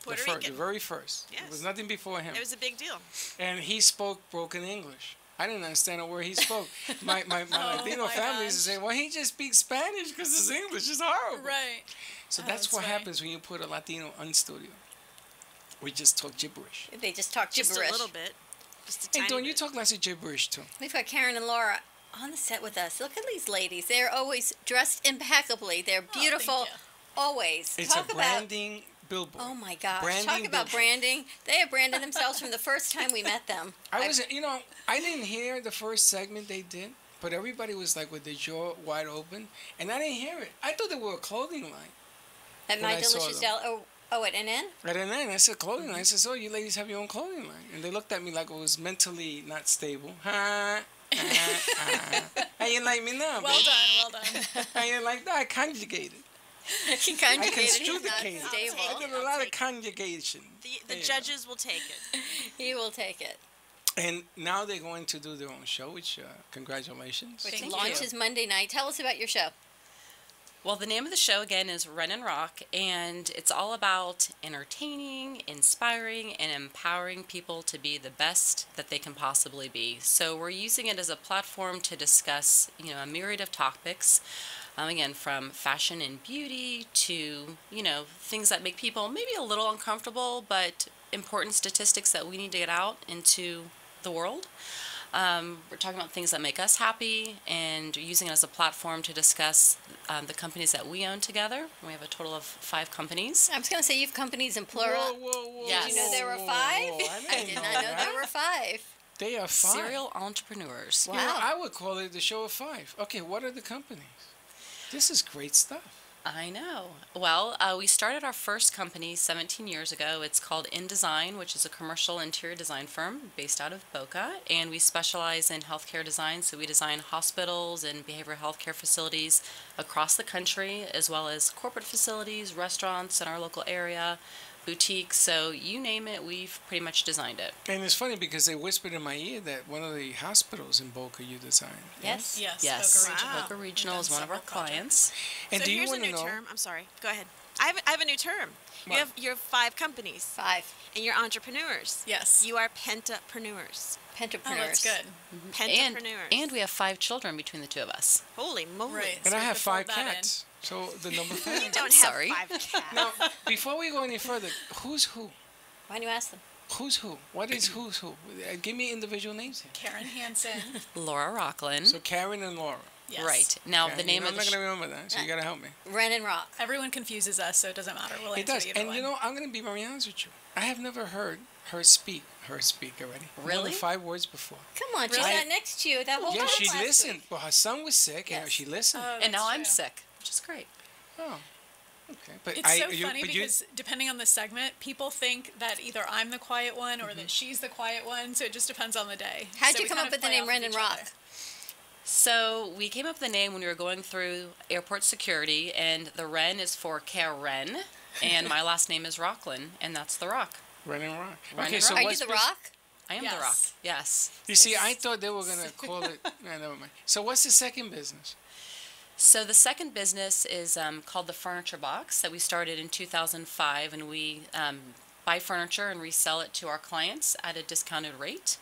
Puerto the Rican. very first. There was nothing before him. It was a big deal. And he spoke broken English. I didn't understand a word he spoke. My Latino my family used to gosh. say, well, he just speaks Spanish because his English is horrible. Right. So Oh, that's that's what funny. happens when you put a Latino on studio. We just talk gibberish. They just talk Just gibberish. a little bit. Just a Hey, tiny Dawn, bit. you talk lots of gibberish too. We've got Karen and Laura on the set with us. Look at these ladies. They're always dressed impeccably. They're beautiful. Always. It's Talk a branding billboard. Oh my gosh. Branding Talk about billboard. branding. They have branded themselves from the first time we met them. I didn't hear the first segment they did, but everybody was like with their jaw wide open, and I didn't hear it. I thought they were a clothing line. At when My I saw Delicious them. at NN? Right, and then I said clothing line. I said, so you ladies have your own clothing line. And they looked at me like I was mentally not stable. How you like me now? Well baby? done, well done. How you like that? I conjugated. He I conjugated. He's not conjugated. stable. I did a lot of conjugation. The There you judges will take it. He will take it. And now they're going to do their own show, which congratulations. Which Thank launches Monday night. Tell us about your show. Well, the name of the show again is Run and Rock, and it's all about entertaining, inspiring, and empowering people to be the best that they can possibly be. So we're using it as a platform to discuss, a myriad of topics. Again, from fashion and beauty to, things that make people maybe a little uncomfortable, but important statistics that we need to get out into the world. We're talking about things that make us happy and using it as a platform to discuss the companies that we own together. We have a total of 5 companies. I was going to say you have companies in plural. Whoa. Yes. Did you know there were 5? I did not know there were 5. They are 5. Serial entrepreneurs. Wow. I would call it the show of 5. Okay, what are the companies? This is great stuff. I know. Well, we started our first company 17 years ago. It's called InDesign, which is a commercial interior design firm based out of Boca, and we specialize in healthcare design. So we design hospitals and behavioral health care facilities across the country, as well as corporate facilities, restaurants in our local area, boutiques. So you name it, we've pretty much designed it. And it's funny because they whispered in my ear that one of the hospitals in Boca you designed. Yes. Yes. Yes. Boca Regional. Boca Regional We've is done one of our several clients. And so do you here's a want to new know? term. I'm sorry. Go ahead. I have a new term. What? You have 5 companies. 5. And you're entrepreneurs. Yes. You are pentapreneurs. Pentapreneurs. Oh, that's good. Pentapreneurs. And we have 5 children between the two of us. Holy moly. Right. And So I we have could fold 5 that in. cats. So the number 5. You don't have Sorry. 5 cats. Now, before we go any further, who's who? Why don't you ask them? Who's who? What is who's who? Give me individual names here. Karen Hansen. Laura Rockland. So Karen and Laura. Yes. Right. Now, Okay, the name I'm of the not going to remember that, so you got to help me. Ren and Rock. Everyone confuses us, so it doesn't matter. We'll It answer does. either And one. you know, I'm going to be very honest with you. I have never heard her speak already. More Really? than 5 words before. Come on, she Really? sat next to you that whole Yeah, time she last listened. week. Well, her son was sick, and Yes. she listened. Oh, and now that's I'm true. sick, which is great. Oh, okay. But It's so funny because depending on the segment, people think that either I'm the quiet one or that she's the quiet one. So it just depends on the day. How'd So you we come kind up of with the play name off Ren of and each Rock? other. So we came up with the name when we were going through airport security, and the Ren is for Karen, and my last name is Rockland, and that's the Rock. Ren and Rock. Ren Okay, and so Rock. Are you what's the bes- Rock? I am the Yes. Rock. Yes. You see, I thought they were going to call it. No, never mind. So what's the second business? So the second business is called the Furniture Box that we started in 2005, and we buy furniture and resell it to our clients at a discounted rate.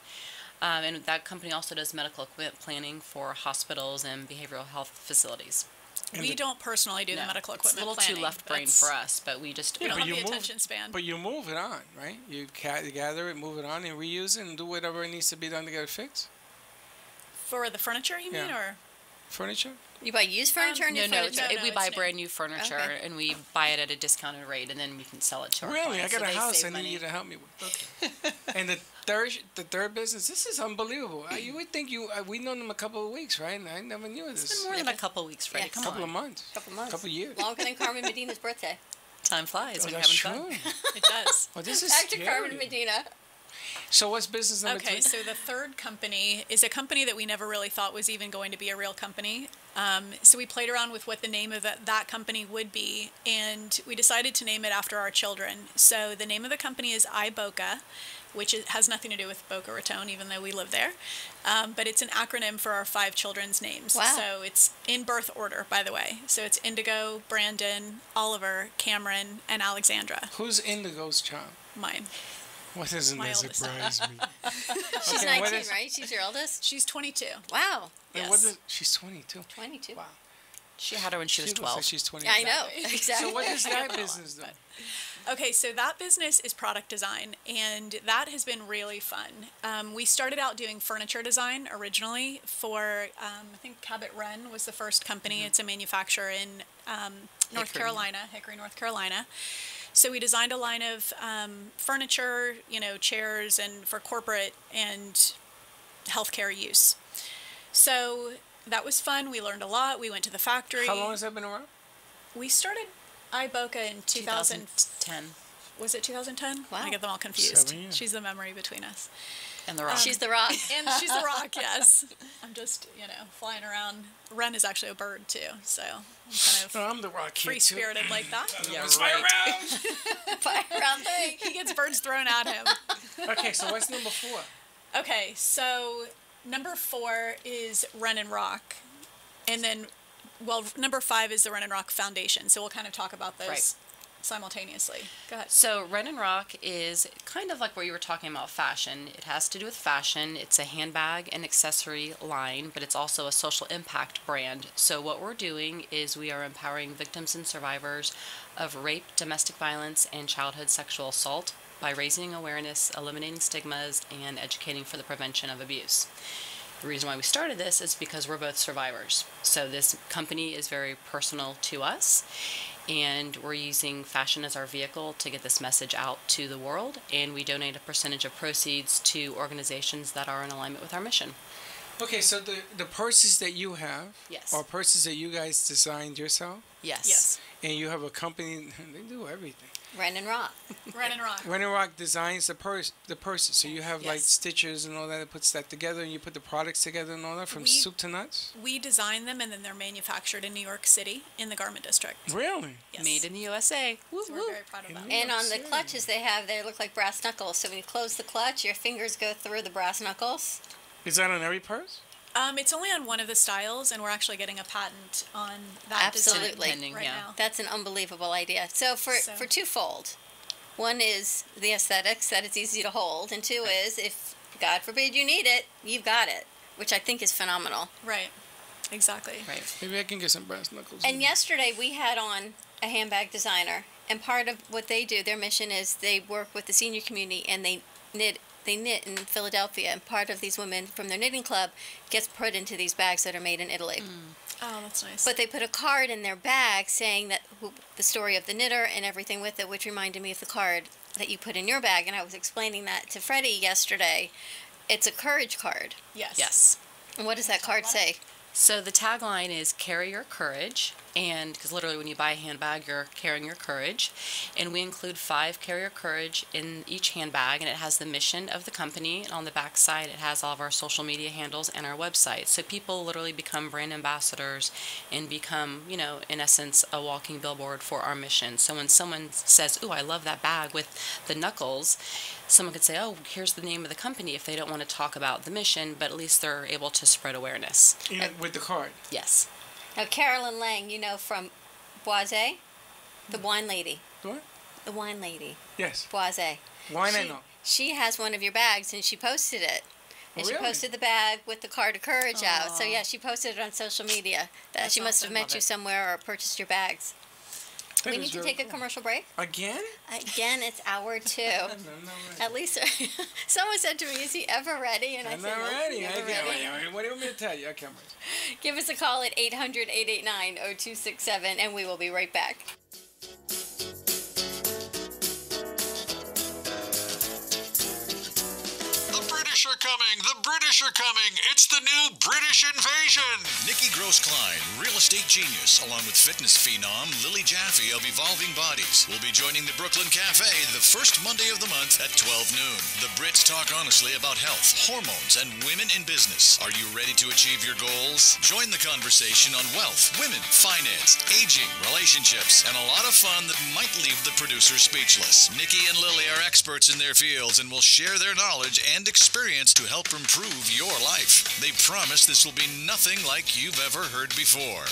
And that company also does medical equipment planning for hospitals and behavioral health facilities. We don't personally do the medical equipment It's a little planning. too left brain for us, but we just We don't have the attention span. But you move it on, right? You gather it, move it on, and reuse it, and do whatever it needs to be done to get it fixed. For the furniture, you mean, or furniture? You buy used furniture or new furniture? We buy brand new furniture and we buy it at a discounted rate, and then we can sell it to our Really? I clients. got so a they house save I need money. you to help me with. Okay. And the third business, this is unbelievable. You would think we known them a couple of weeks, right? And I never knew this. It's been more than a couple of weeks, Freddy. Come couple on. of months. Couple of years. Longer than Carmen Medina's birthday. Time flies when you're that's having true. fun. It does. Well, this is Back to scary. Carmen Medina. So what's business number Okay, 3? so the third company is a company that we never really thought was even going to be a real company. So we played around with what the name of that company would be, and we decided to name it after our children. So the name of the company is iBoca, which has nothing to do with Boca Raton, even though we live there. But it's an acronym for our 5 children's names. Wow. So it's in birth order, by the way. So it's Indigo, Brandon, Oliver, Cameron, and Alexandra. Who's Indigo's child? Mine. What doesn't My that oldest. surprise me? She's Okay, what 19, is- right? She's your eldest? She's 22. Wow. And what is, she's 22. 22. Wow. She had her when she was looks 12. like she's 20. Yeah, I know. Exactly. So what is that business do? Okay, so that business is product design, and that has been really fun. We started out doing furniture design originally for, I think Cabot Wren was the first company. It's a manufacturer in North Hickory. Carolina, Hickory, North Carolina. So we designed a line of furniture, chairs, and for corporate and healthcare use. So that was fun. We learned a lot. We went to the factory. How long has that been around? We started iBoca in 2010. Was it 2010? Wow. I get them all confused. 7 years. She's the memory between us. And the rock. She's the rock. And she's the rock, yes. I'm just, flying around. Wren is actually a bird, too. So I'm kind of I'm the rock here, free-spirited like that. Yeah, Fire right. round! Fire around thing. He gets birds thrown at him. Okay, so what's number 4? Okay, so number 4 is Wren and Rock. And then, number 5 is the Wren and Rock Foundation. So we'll kind of talk about those Right. simultaneously. Go ahead. So Ren and Rock is kind of like what you were talking about, fashion. It has to do with fashion. It's a handbag and accessory line, but it's also a social impact brand. So what we're doing is we are empowering victims and survivors of rape, domestic violence, and childhood sexual assault by raising awareness, eliminating stigmas, and educating for the prevention of abuse. The reason why we started this is because we're both survivors. So this company is very personal to us, and we're using fashion as our vehicle to get this message out to the world, and we donate a percentage of proceeds to organizations that are in alignment with our mission. Okay, so the purses that you have Yes. are purses that you guys designed yourself? Yes. Yes. And you have a company, they do everything. Wren and Rock. Wren and Rock. Ren and Rock designs the purses. So you have like Yes. stitches and all that. It puts that together, and you put the products together and all that from We- soup to nuts. We design them, and then they're manufactured in New York City in the garment district. Really? Yes. Made in the USA. So we're very proud of that. And on the clutches they have, they look like brass knuckles. So when you close the clutch, your fingers go through the brass knuckles. Is that on every purse? It's only on one of the styles, and we're actually getting a patent on that Absolutely. design right now. That's an unbelievable idea. So for twofold. One is the aesthetics, that it's easy to hold. And 2 is, if God forbid you need it, you've got it, which I think is phenomenal. Right. Exactly. Right. Maybe I can get some brass knuckles. And yesterday we had on a handbag designer, and part of what they do, their mission is they work with the senior community, and they knit in Philadelphia, and part of these women from their knitting club gets put into these bags that are made in Italy. Oh, that's nice. But they put a card in their bag saying that the story of the knitter and everything with it, which reminded me of the card that you put in your bag, and I was explaining that to Freddy yesterday. It's a courage card. Yes. Yes. And what does that card say? So the tagline is carry your courage, and because literally when you buy a handbag, you're carrying your courage, and we include 5 carry your courage in each handbag, and it has the mission of the company, and on the back side it has all of our social media handles and our website. So people literally become brand ambassadors and become, in essence, a walking billboard for our mission. So when someone says, "Ooh, I love that bag with the knuckles," someone could say, "Oh, here's the name of the company," if they don't want to talk about the mission, but at least they're able to spread awareness. With the card? Yes. Now, Carolyn Lang, you know, from Boise, the wine lady. What? The wine lady. Yes. Boise. Wine I know. She has one of your bags, and she posted it. And she Really? posted the bag with the card of courage out. So, yeah, she posted it on social media. That she must have met you somewhere or purchased your bags. That We is need to really take a cool. commercial break. Again? Again, it's hour 2. I'm not ready. At least, someone said to me, is he ever ready? And I I'm said, not "No, ready. never I can't ready." wait. What do you want me to tell you? I can't wait. Give us a call at 800-889-0267, and we will be right back. British are coming! The British are coming! It's the new British invasion! Nikki Gross-Klein, real estate genius, along with fitness phenom Lily Jaffe of Evolving Bodies, will be joining the Brooklyn Cafe the first Monday of the month at 12 noon. The Brits talk honestly about health, hormones, and women in business. Are you ready to achieve your goals? Join the conversation on wealth, women, finance, aging, relationships, and a lot of fun that might leave the producer speechless. Nikki and Lily are experts in their fields and will share their knowledge and experience to help improve your life. They promise this will be nothing like you've ever heard before.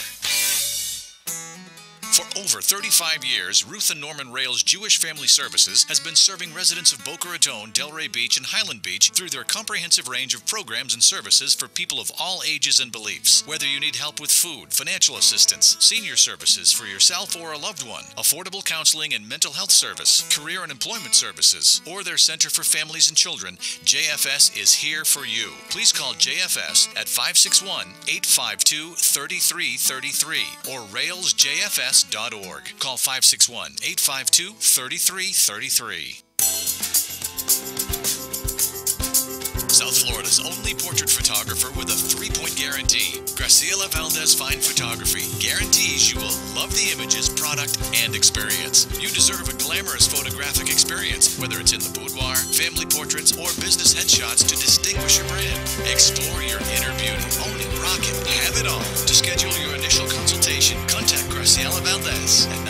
For over 35 years, Ruth and Norman Rails Jewish Family Services has been serving residents of Boca Raton, Delray Beach, and Highland Beach through their comprehensive range of programs and services for people of all ages and beliefs. Whether you need help with food, financial assistance, senior services for yourself or a loved one, affordable counseling and mental health service, career and employment services, or their Center for Families and Children, JFS is here for you. Please call JFS at 561-852-3333 or railsjfs.org. Call 561-852-3333. South Florida's only portrait photographer with a 3-point guarantee. Graciela Valdez Fine Photography guarantees you will love the images, product, and experience. You deserve a glamorous photographic experience, whether it's in the boudoir, family portraits, or business headshots to distinguish your brand. Explore your inner beauty, own it, rock it, have it all. To schedule your initial consultation, contact Graciela Valdez at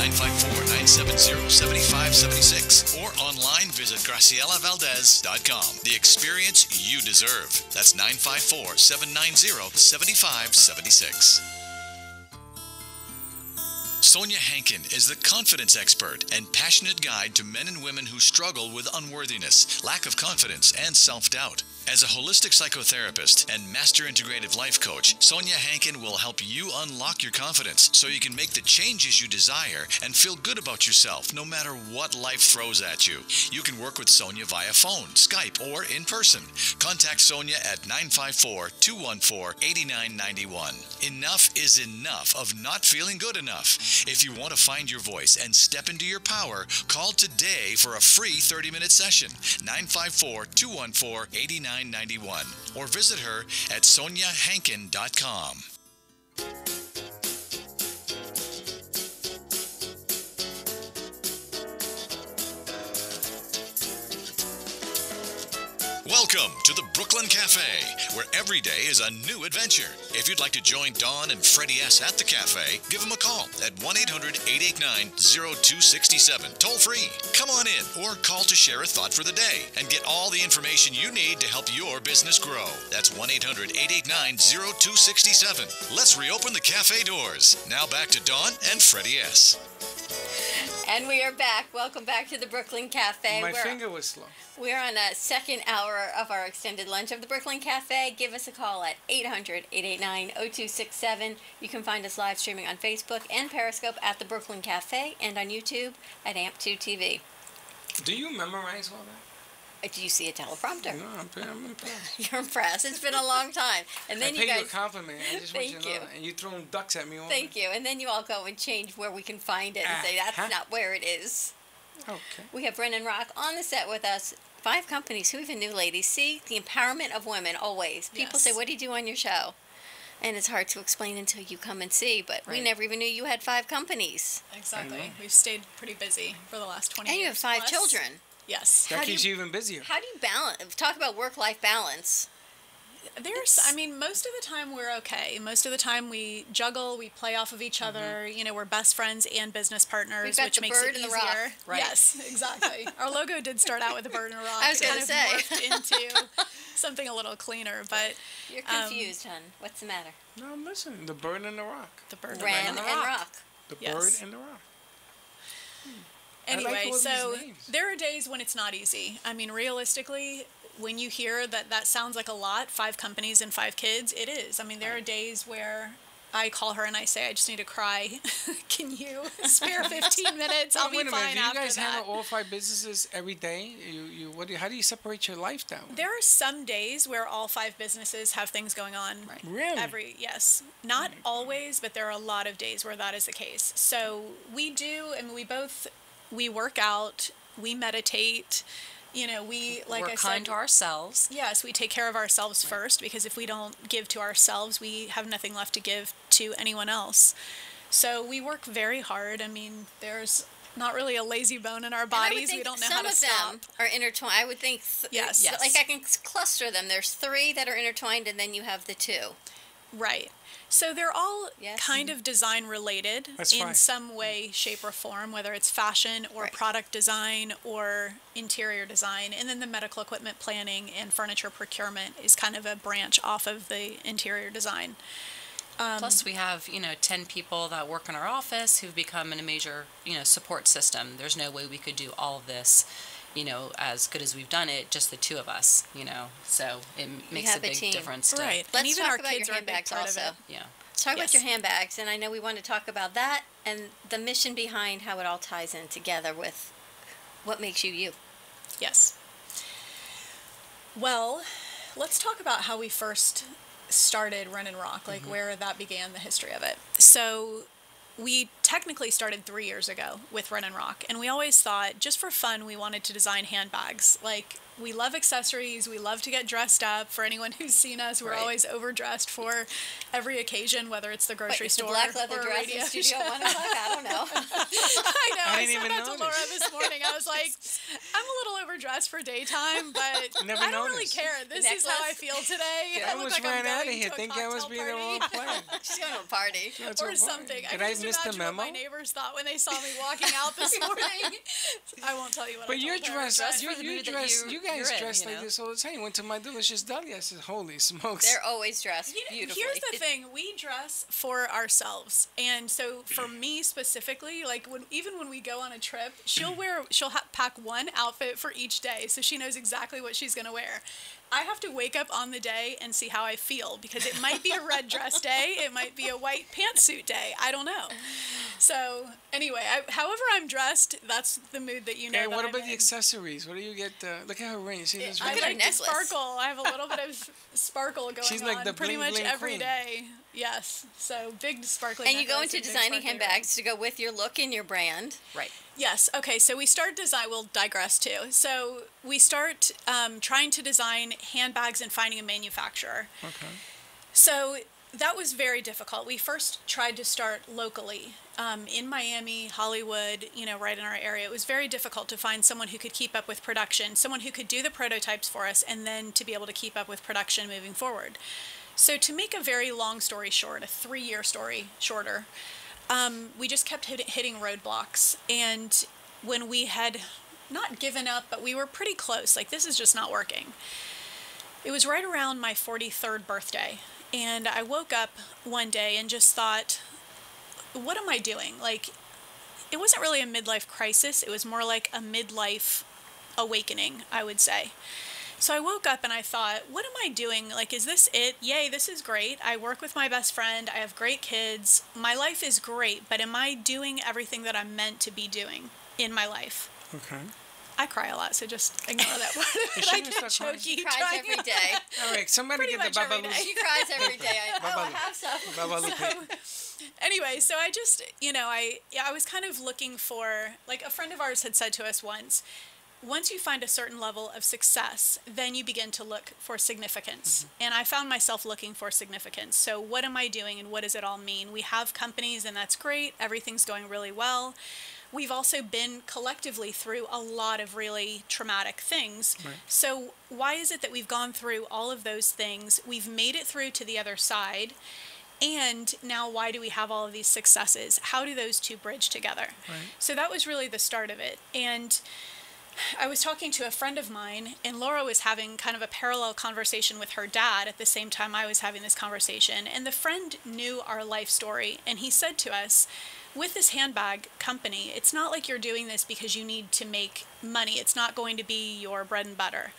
954-970-7576 or online visit GracielaValdez.com. The experience you deserve. That's 954-790-7576. Sonia Hankin is the confidence expert and passionate guide to men and women who struggle with unworthiness, lack of confidence, and self-doubt. As a holistic psychotherapist and master integrative life coach, Sonia Hankin will help you unlock your confidence so you can make the changes you desire and feel good about yourself no matter what life throws at you. You can work with Sonia via phone, Skype, or in person. Contact Sonia at 954-214-8991. Enough is enough of not feeling good enough. If you want to find your voice and step into your power, call today for a free 30-minute session, 954-214-8991, or visit her at soniahankin.com. Welcome to the Brooklyn Cafe, where every day is a new adventure. If you'd like to join Dawn and Freddy S. at the cafe, give them a call at 1-800-889-0267, toll free. Come on in or call to share a thought for the day and get all the information you need to help your business grow. That's 1-800-889-0267. Let's reopen the cafe doors. Now back to Dawn and Freddy S. And we are back. Welcome back to the Brooklyn Cafe. My finger was slow. We're on a second hour of our extended lunch of the Brooklyn Cafe. Give us a call at 800-889-0267. You can find us live streaming on Facebook and Periscope at the Brooklyn Cafe and on YouTube at AMP2 TV. Do you memorize all that? Do you see a teleprompter? No, I'm impressed. You're impressed. It's been a long time. And then I you pay guys... you a compliment. I just want you Thank to know you. that. And you throwing ducks at me all Thank you. And then you all go and change where we can find it and say, that's not where it is. Okay. We have Brennan Rock on the set with us. 5 companies. Who even knew, ladies? See, the empowerment of women, always. People say, what do you do on your show? And it's hard to explain until you come and see, but we never even knew you had 5 companies. Exactly. We've stayed pretty busy for the last 20 years. And you have 5 plus. children. Yes. That keeps you even busier. How do you balance? Talk about work-life balance. Most of the time we're okay. Most of the time we juggle, we play off of each other. You know, we're best friends and business partners, We've got which the makes bird it and easier. the rock. Right. Yes, exactly. Our logo did start out with a bird and a rock. I was It gonna kind say. of morphed into something a little cleaner, but You're confused, hon. What's the matter? No, I'm listening. The bird and the rock. The bird Ren and Rock. The Yes. bird and the rock. Anyway, all so these names. there are days when it's not easy. I mean, realistically, when you hear that sounds like a lot, 5 companies and 5 kids, it is. I mean, there are days where I call her and I say, I just need to cry. Can you spare 15 minutes? I'll be Wait a minute. fine Do you after guys that. handle all 5 businesses every day? How do you separate your life down? There are some days where all 5 businesses have things going on. Really? Yes. Not always, but there are a lot of days where that is the case. So we do, and we work out, we meditate, We're I said, kind to ourselves. Yes, we take care of ourselves first, because if we don't give to ourselves, we have nothing left to give to anyone else. So we work very hard. I mean, there's not really a lazy bone in our bodies. We don't know how to stop. Some of them are intertwined. I would think, Yes. like I can cluster them. There's 3 that are intertwined, and then you have the 2. Right. So they're all kind of design related That's in fine. some way, shape, or form, whether it's fashion or product design or interior design. And then the medical equipment planning and furniture procurement is kind of a branch off of the interior design. Plus, we have 10 people that work in our office who've become a major support system. There's no way we could do all of this as good as we've done it, just the 2 of us, so it makes a big difference. Right. Let's and even talk our about kids your are a big handbags part also. of it. Yeah. Let's talk about your handbags, and I know we want to talk about that and the mission behind how it all ties in together with what makes you you. Yes. Well, let's talk about how we first started Run and Rock, like where that began, the history of it. So we technically started 3 years ago with Run and Rock, and we always thought, just for fun, we wanted to design handbags. Like, we love accessories, we love to get dressed up. For anyone who's seen us, we're always overdressed for every occasion, whether it's the grocery store the black leather or a dress radio in Studio show. 1 o'clock? I don't know. I know. I I, didn't said even that to notice. Laura this morning. I was like, I'm a little overdressed for daytime, but Never I don't really noticed. care. This is how I feel today. I I look almost like I'm ran out of going here to a thinking I was cocktail being the wrong party. plan. She's going to a party. Or something. Did can I just miss the imagine what memo? my neighbors thought when they saw me walking out this morning. I won't tell you what I But you're told her. dressed. for the mood that You guys you're in, dress you like know? this all the time. You went to my delicious deli. I said, "Holy smokes!" They're always dressed beautifully. Here's the thing: we dress for ourselves, and so for me specifically, like even when we go on a trip, she'll pack one outfit for each day, so she knows exactly what she's gonna wear. I have to wake up on the day and see how I feel, because it might be a red dress day, it might be a white pantsuit day. I don't know. So anyway, however I'm dressed, that's the mood that you know. And that what I'm about the in. accessories? What do you get? Look at her ring. See this I ring? like the sparkle. I have a little bit of sparkle going She's like on the pretty bling much bling every queen. day. Yes. So big sparkly. And you go necklace into big designing sparkly handbags to go with your look and your brand. Right. Yes. Okay. So we start design. We'll digress too. So we start trying to design handbags and finding a manufacturer. Okay. So that was very difficult. We first tried to start locally in Miami, Hollywood, right in our area. It was very difficult to find someone who could keep up with production, someone who could do the prototypes for us, and then to be able to keep up with production moving forward. So to make a very long story short, a 3-year story shorter, we just kept hitting roadblocks. And when we had not given up, but we were pretty close, like this is just not working. It was right around my 43rd birthday. And I woke up one day and just thought, what am I doing? Like, it wasn't really a midlife crisis. It was more like a midlife awakening, I would say. So I woke up and I thought, what am I doing? Like, is this it? Yay, this is great. I work with my best friend. I have great kids. My life is great, but am I doing everything that I'm meant to be doing in my life? Okay. I cry a lot, so just ignore that part. I get choky. She cries every day. All right, somebody Pretty get the much every babaloo. day. She cries every day. I Babalu. have some. Babalu. Anyway, so I just, I was kind of looking for, like a friend of ours had said to us once you find a certain level of success, then you begin to look for significance. And I found myself looking for significance. So what am I doing and what does it all mean? We have companies and that's great. Everything's going really well. We've also been collectively through a lot of really traumatic things. Right. So why is it that we've gone through all of those things? We've made it through to the other side. And now why do we have all of these successes? How do those two bridge together? Right. So that was really the start of it. And I was talking to a friend of mine, and Laura was having kind of a parallel conversation with her dad at the same time I was having this conversation. And the friend knew our life story, and he said to us, with this handbag company, it's not like you're doing this because you need to make money. It's not going to be your bread and butter.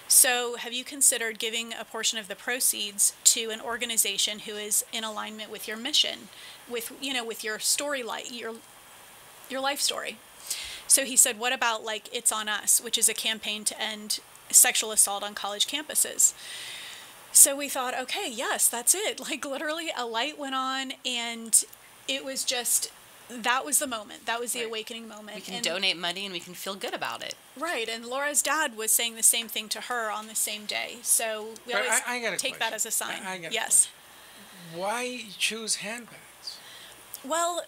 So have you considered giving a portion of the proceeds to an organization who is in alignment with your mission, with, you know, with your story, your life story? So he said, what about like It's On Us, which is a campaign to end sexual assault on college campuses? So we thought, okay, yes, that's it. Like literally a light went on, and it was just, that was the moment. That was the awakening moment. We can donate money and we can feel good about it. Right, and Laura's dad was saying the same thing to her on the same day. So we But always I got a take question. that as a sign. I got a yes. question. Why choose handbags? Well,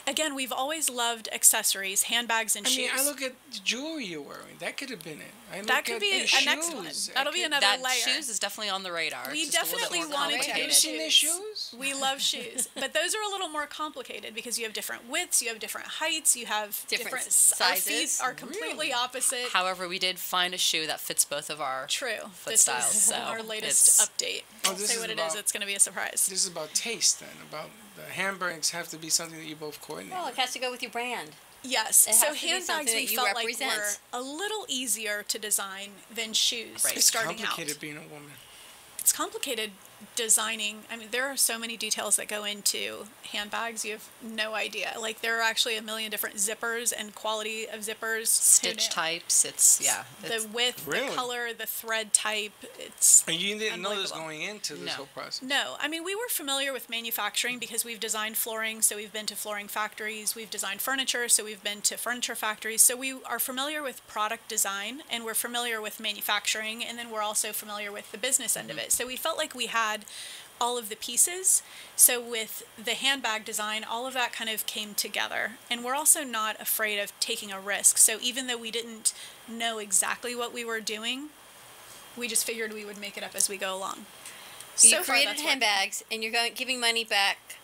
again, we've always loved accessories, handbags, and shoes. I mean, I look at the jewelry you're wearing. That could have been it. That could be a next one. That'll be another that layer. Shoes is definitely on the radar. We It's just a little definitely bit more wanted to do complicated. shoes. Have you seen their shoes? We love shoes, but those are a little more complicated because you have different widths, you have different heights, you have Different Our feet sizes. are completely opposite. However, we did find a shoe that fits both of our foot This styles. is So our latest update. Oh, Don't this say is what it about- is. It's going to be a surprise. This is about taste then. About the handbags have to be something that you both coordinate. Well, it has to go with your brand. Yes. It So has to be handbags something we that you felt represent. like were a little easier to design than shoes It's starting complicated out. being a woman. It's complicated designing. I mean, there are so many details that go into handbags. You have no idea. Like there are actually a million different zippers and quality of zippers. Who Stitch knew? types. It's The width, Really? the color, the thread type. It's And you didn't know this unbelievable. going into this whole process. No, I mean, we were familiar with manufacturing because we've designed flooring, so we've been to flooring factories. We've designed furniture, so we've been to furniture factories. So we are familiar with product design, and we're familiar with manufacturing, and then we're also familiar with the business end of it. So we felt like we had all of the pieces. So with the handbag design, all of that kind of came together. And we're also not afraid of taking a risk. So even though we didn't know exactly what we were doing, we just figured we would make it up as we go along. You So far, created that's handbags, and you're giving money back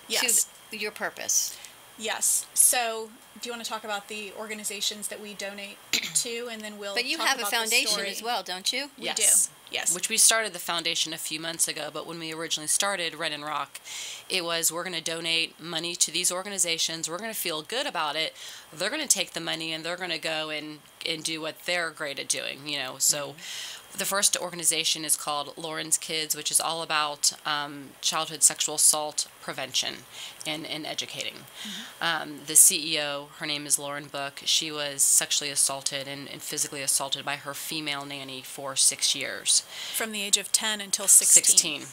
Yes. to your purpose. Yes. So do you want to talk about the organizations that we donate to, and then we'll But you talk have a about the foundation story. as well, don't you? We Yes. do. Yes. Which we started the foundation a few months ago, but when we originally started Red and Rock, it was we're going to donate money to these organizations. We're going to feel good about it. They're going to take the money and they're going to go and do what they're great at doing, you know. So the first organization is called Lauren's Kids, which is all about childhood sexual assault prevention and educating. The CEO, her name is Lauren Book. She was sexually assaulted and physically assaulted by her female nanny for 6 years. From the age of 10 until 16.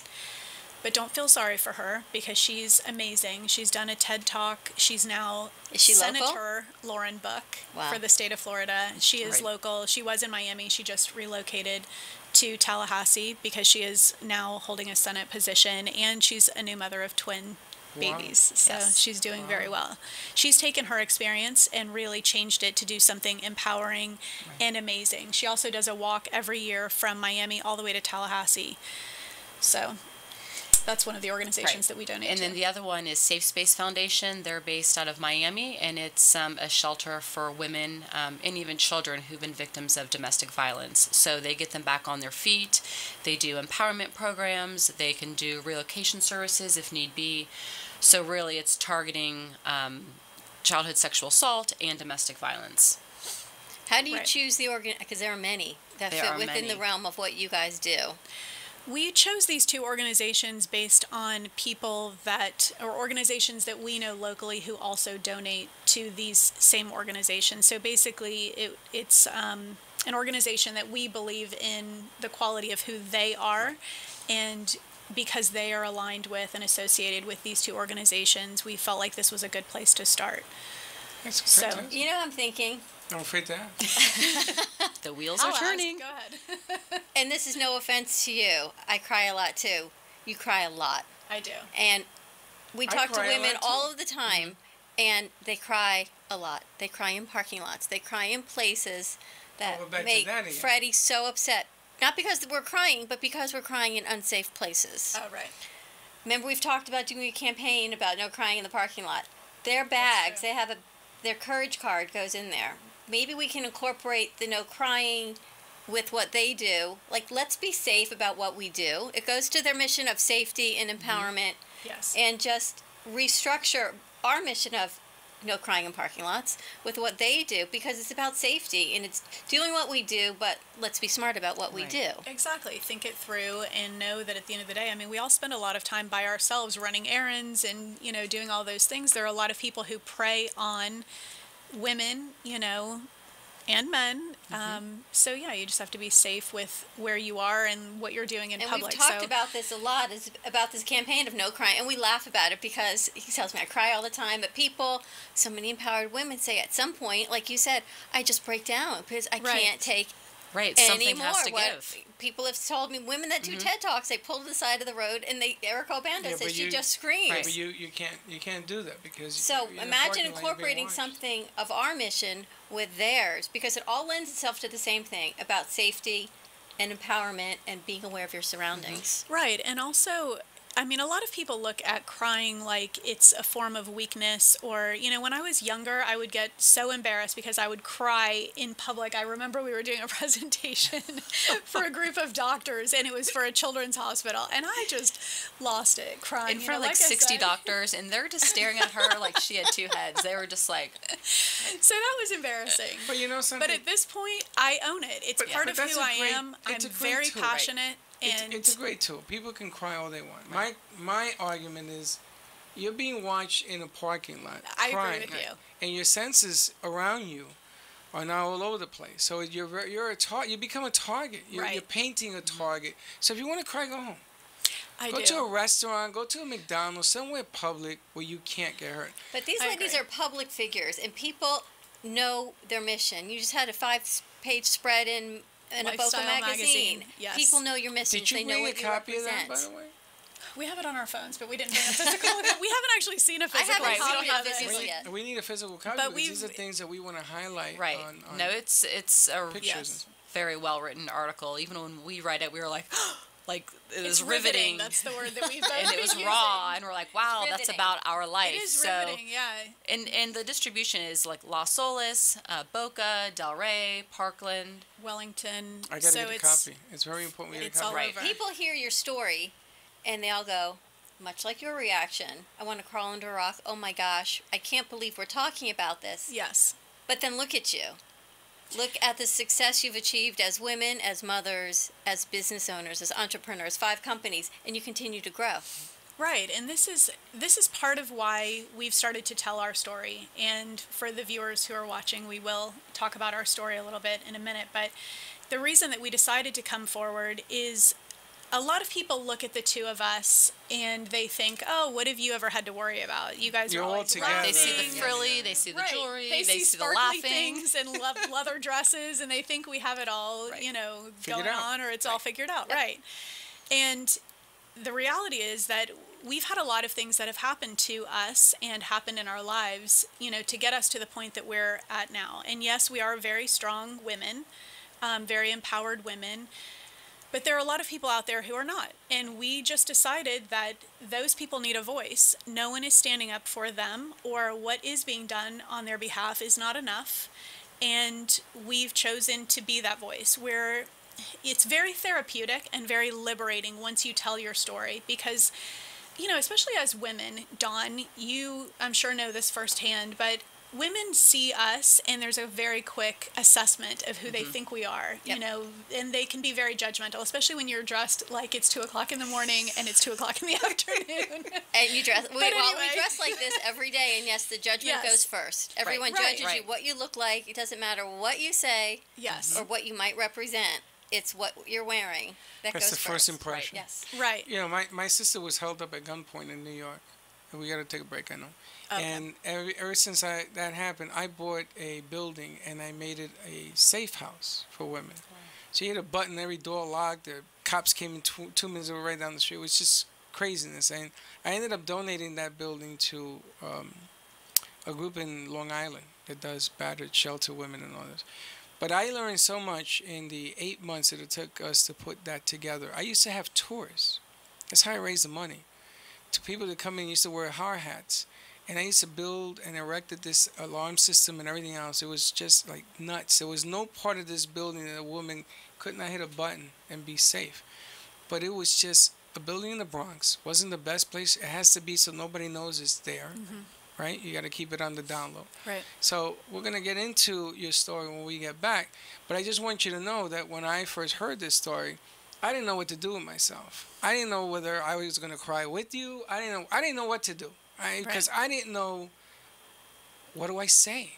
But don't feel sorry for her because she's amazing. She's done a TED Talk. She's now Is she local? Senator Lauren Book Wow. for the state of Florida. She is Right. local. She was in Miami. She just relocated to Tallahassee because she is now holding a Senate position, and she's a new mother of twin babies. So Yes. she's doing very well. She's taken her experience and really changed it to do something empowering and amazing. She also does a walk every year from Miami all the way to Tallahassee. So that's one of the organizations that we donate And to. then the other one is Safe Space Foundation. They're based out of Miami, and it's a shelter for women and even children who've been victims of domestic violence. So they get them back on their feet. They do empowerment programs. They can do relocation services if need be. So really it's targeting childhood sexual assault and domestic violence. How do you Right. choose the because there are many that There fit are within the many. realm of what you guys do. We chose these two organizations based on people or organizations that we know locally who also donate to these same organizations. So basically, it's an organization that we believe in the quality of who they are, and because they are aligned with and associated with these two organizations, we felt like this was a good place to start. That's So, fantastic. You know what I'm thinking? Don't afraid to ask. The wheels I'll are ask. turning. Go ahead. And this is no offense to you. I cry a lot too. You cry a lot. I do. And we I talk to cry a women lot, too. all of the time, and they cry a lot. They cry in parking lots. They cry in places that we're back to make that again. Freddy so upset. Not because we're crying, but because we're crying in unsafe places. Oh, right. Remember, we've talked about doing a campaign about no crying in the parking lot. Their bags, true. they have their courage card goes in there. maybe we can incorporate the no crying with what they do. Like, let's be safe about what we do. It goes to their mission of safety and empowerment. Yes. And just restructure our mission of no crying in parking lots with what they do, because it's about safety and it's doing what we do, but let's be smart about what we do. Exactly. Think it through and know that at the end of the day, I mean, we all spend a lot of time by ourselves running errands and, you know, doing all those things. There are a lot of people who prey on women, you know, and men. So yeah, you just have to be safe with where you are and what you're doing in public. And we've talked about this a lot, is about this campaign of no crying, and we laugh about it because he tells me I cry all the time, but people, so many empowered women say at some point, like you said, I just break down because I can't take something anymore. has to What give. people have told me, women that do TED Talks, they pull to the side of the road and Erica Obando says she just screams. Right, but you can't do that because. So you're in a imagine parking lot, you're being incorporating watched. something of our mission with theirs, because it all lends itself to the same thing about safety and empowerment and being aware of your surroundings. Right. And also, I mean, a lot of people look at crying like it's a form of weakness, or, you know, when I was younger, I would get so embarrassed because I would cry in public. I remember we were doing a presentation for a group of doctors, and it was for a children's hospital, and I just lost it crying. In front of like 60 doctors, and they're just staring at her like she had two heads. They were just like... So that was embarrassing. But you know something? But at this point, I own it. It's part of who I am. I'm very passionate. And it's a great tool. People can cry all they want. My argument is, you're being watched in a parking lot. I crying, agree with you. And your senses around you are now all over the place. So you become a target. You're painting a target. So if you want to cry, go home. Go to a restaurant. Go to a McDonald's. Somewhere public where you can't get hurt. But these ladies are public figures, and people know their mission. You just had a 5-page spread in a Lifestyle Boca magazine. Yes. People know your mission. Did you they know bring what a you copy of represent. that, by the way? We have it on our phones, but we didn't bring a physical. We haven't actually seen a physical haven't copy seen it of it. physical yet. We need a physical copy, But because these are things that we want to highlight. Right. On No, it's a pictures. very well written article. Even when we read it, we were like, like it was It's riveting. That's the word that we've both and it was been raw, using. and we're like, wow, It's that's riveting. about our life. It is so, riveting, yeah. And the distribution is like Las Olas, Boca, Delray, Parkland, Wellington. I gotta get a copy. It's very important. We get a copy. People hear your story, and they all go, much like your reaction, I want to crawl under a rock. Oh my gosh, I can't believe we're talking about this. Yes. But then look at you. Look at the success you've achieved as women, as mothers, as business owners, as entrepreneurs, 5 companies, and you continue to grow. Right, and this is part of why we've started to tell our story. And for the viewers who are watching, we will talk about our story a little bit in a minute. But the reason that we decided to come forward is a lot of people look at the two of us and they think, oh, what have you ever had to worry about? You guys You're are all always together. laughing. They see the frilly, they see the jewelry, They see the sparkly laughing. things and leather dresses, and they think we have it all, you know, Figured going out. on, or it's all figured out, right? And the reality is that we've had a lot of things that have happened to us and happened in our lives, you know, to get us to the point that we're at now. And yes, we are very strong women, very empowered women. But there are a lot of people out there who are not. And we just decided that those people need a voice. No one is standing up for them, or what is being done on their behalf is not enough. And we've chosen to be that voice, where it's very therapeutic and very liberating once you tell your story. Because, you know, especially as women, Dawn, you I'm sure know this firsthand, but women see us and there's a very quick assessment of who they think we are, you know, and they can be very judgmental, especially when you're dressed like it's 2 o'clock in the morning and it's 2 o'clock in the afternoon. And you dress, we anyway. dress like this every day, and yes, the judgment goes first. Everyone judges you, what you look like. It doesn't matter what you say, or what you might represent. It's what you're wearing that That's goes the first impression. Yes. Right. You know, my sister was held up at gunpoint in New York. And we got to take a break, I know. Okay. And ever since that happened, I bought a building and I made it a safe house for women. So you had a button, every door locked. The cops came in 2 minutes, they were right down the street. It was just craziness. And I ended up donating that building to a group in Long Island that does battered shelter women and all this. But I learned so much in the 8 months that it took us to put that together. I used to have tours. That's how I raised the money. To people that come in, used to wear hard hats. And I used to build and erected this alarm system and everything else. It was just like nuts. There was no part of this building that a woman could not hit a button and be safe. But it was just a building in the Bronx. Wasn't the best place. It has to be so nobody knows it's there, right? You got to keep it on the down low. Right. So we're going to get into your story when we get back. But I just want you to know that when I first heard this story, I didn't know what to do with myself. I didn't know whether I was going to cry with you. I didn't know what to do. Because I didn't know, what do I say?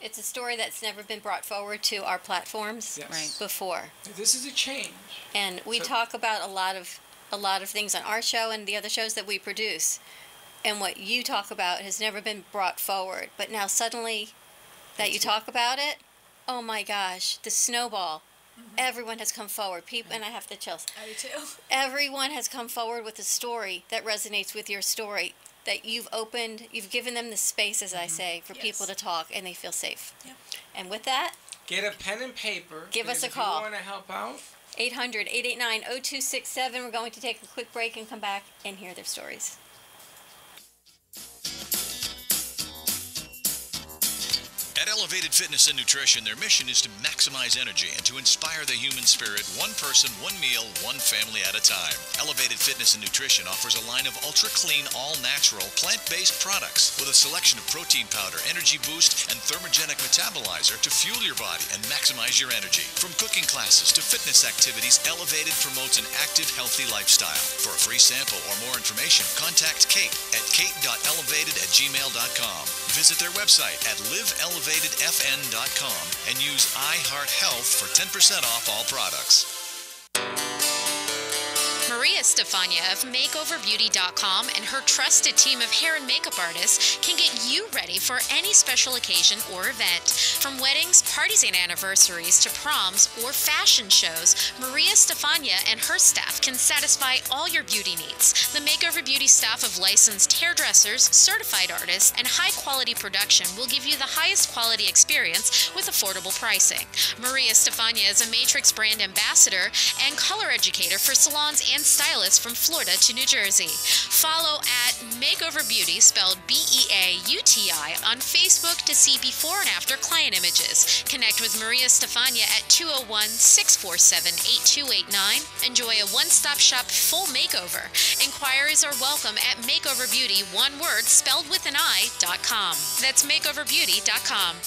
It's a story that's never been brought forward to our platforms before. This is a change. And we talk about a lot of things on our show and the other shows that we produce. And what you talk about has never been brought forward. But now suddenly that you talk about it, oh my gosh, the snowball. Everyone has come forward. People, and I have the chills. I do too. Everyone has come forward with a story that resonates with your story. That you've given them the space, as I say, for people to talk, and they feel safe. Yep. And with that, get a pen and paper. Give us a call. If you want to help out, 800-889-0267. We're going to take a quick break and come back and hear their stories. At Elevated Fitness and Nutrition, their mission is to maximize energy and to inspire the human spirit, one person, one meal, one family at a time. Elevated Fitness and Nutrition offers a line of ultra-clean, all-natural, plant-based products with a selection of protein powder, energy boost, and thermogenic metabolizer to fuel your body and maximize your energy. From cooking classes to fitness activities, Elevated promotes an active, healthy lifestyle. For a free sample or more information, contact Kate at kate.elevated@gmail.com. Visit their website at liveelevatedfn.com and use iHeartHealth for 10% off all products. Maria Stefania of MakeOverBeauty.com and her trusted team of hair and makeup artists can get you ready for any special occasion or event. From weddings, parties, and anniversaries to proms or fashion shows, Maria Stefania and her staff can satisfy all your beauty needs. The Makeover Beauty staff of licensed hairdressers, certified artists, and high-quality production will give you the highest quality experience with affordable pricing. Maria Stefania is a Matrix brand ambassador and color educator for salons and stylists from Florida to New Jersey. Follow at Makeover Beauty, spelled B-E-A-U-T-I, on Facebook to see before and after client images. Connect with Maria Stefania at 201-647-8289. Enjoy a one-stop shop full makeover. Inquiries are welcome at MakeoverBeauty, one word, spelled with an I.com. That's MakeoverBeauty.com.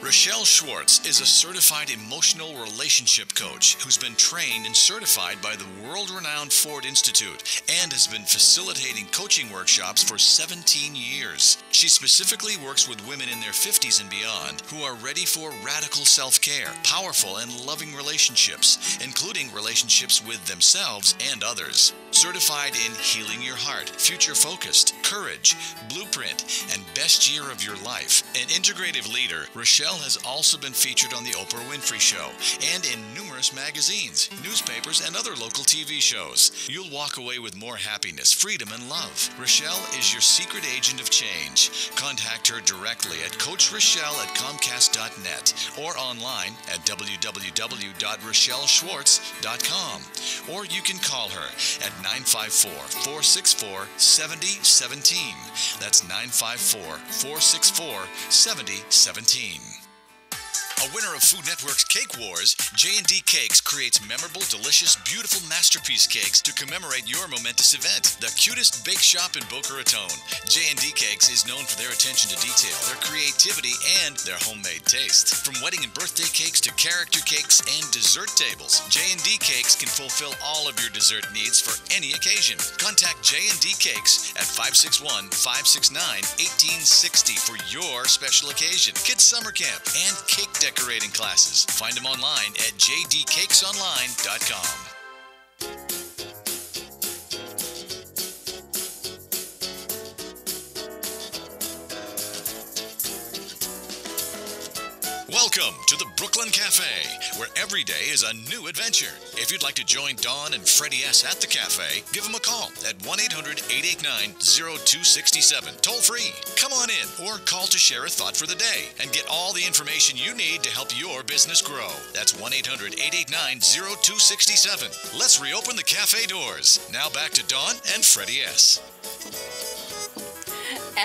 Rochelle Schwartz is a certified emotional relationship coach who's been trained and certified by the world-renowned Ford Institute and has been facilitating coaching workshops for 17 years. She specifically works with women in their 50s and beyond who are ready for radical self-care, powerful and loving relationships, including relationships with themselves and others. Certified in Healing Your Heart, Future Focused, Courage, Blueprint, and Best Year of Your Life. An integrative leader, Rochelle has also been featured on The Oprah Winfrey Show and in numerous magazines, newspapers, and other local TV shows. You'll walk away with more happiness, freedom, and love. Rochelle is your secret agent of change. Contact her directly at CoachRochelle@Comcast.net or online at www.rochelleschwartz.com. Or you can call her at 954-464-7017. That's 954-464-7017. A winner of Food Network's Cake Wars, J&D Cakes creates memorable, delicious, beautiful masterpiece cakes to commemorate your momentous event. The cutest bake shop in Boca Raton, J&D Cakes is known for their attention to detail, their creativity, and their homemade taste. From wedding and birthday cakes to character cakes and dessert tables, J&D Cakes can fulfill all of your dessert needs for any occasion. Contact J&D Cakes at 561-569-1860 for your special occasion, kids summer camp, and cake decorating classes. Find them online at jdcakesonline.com. Welcome to the Brooklyn Cafe, where every day is a new adventure. If you'd like to join Dawn and Freddy S. at the cafe, give them a call at 1-800-889-0267, toll free. Come on in or call to share a thought for the day and get all the information you need to help your business grow. That's 1-800-889-0267. Let's reopen the cafe doors. Now back to Dawn and Freddy S.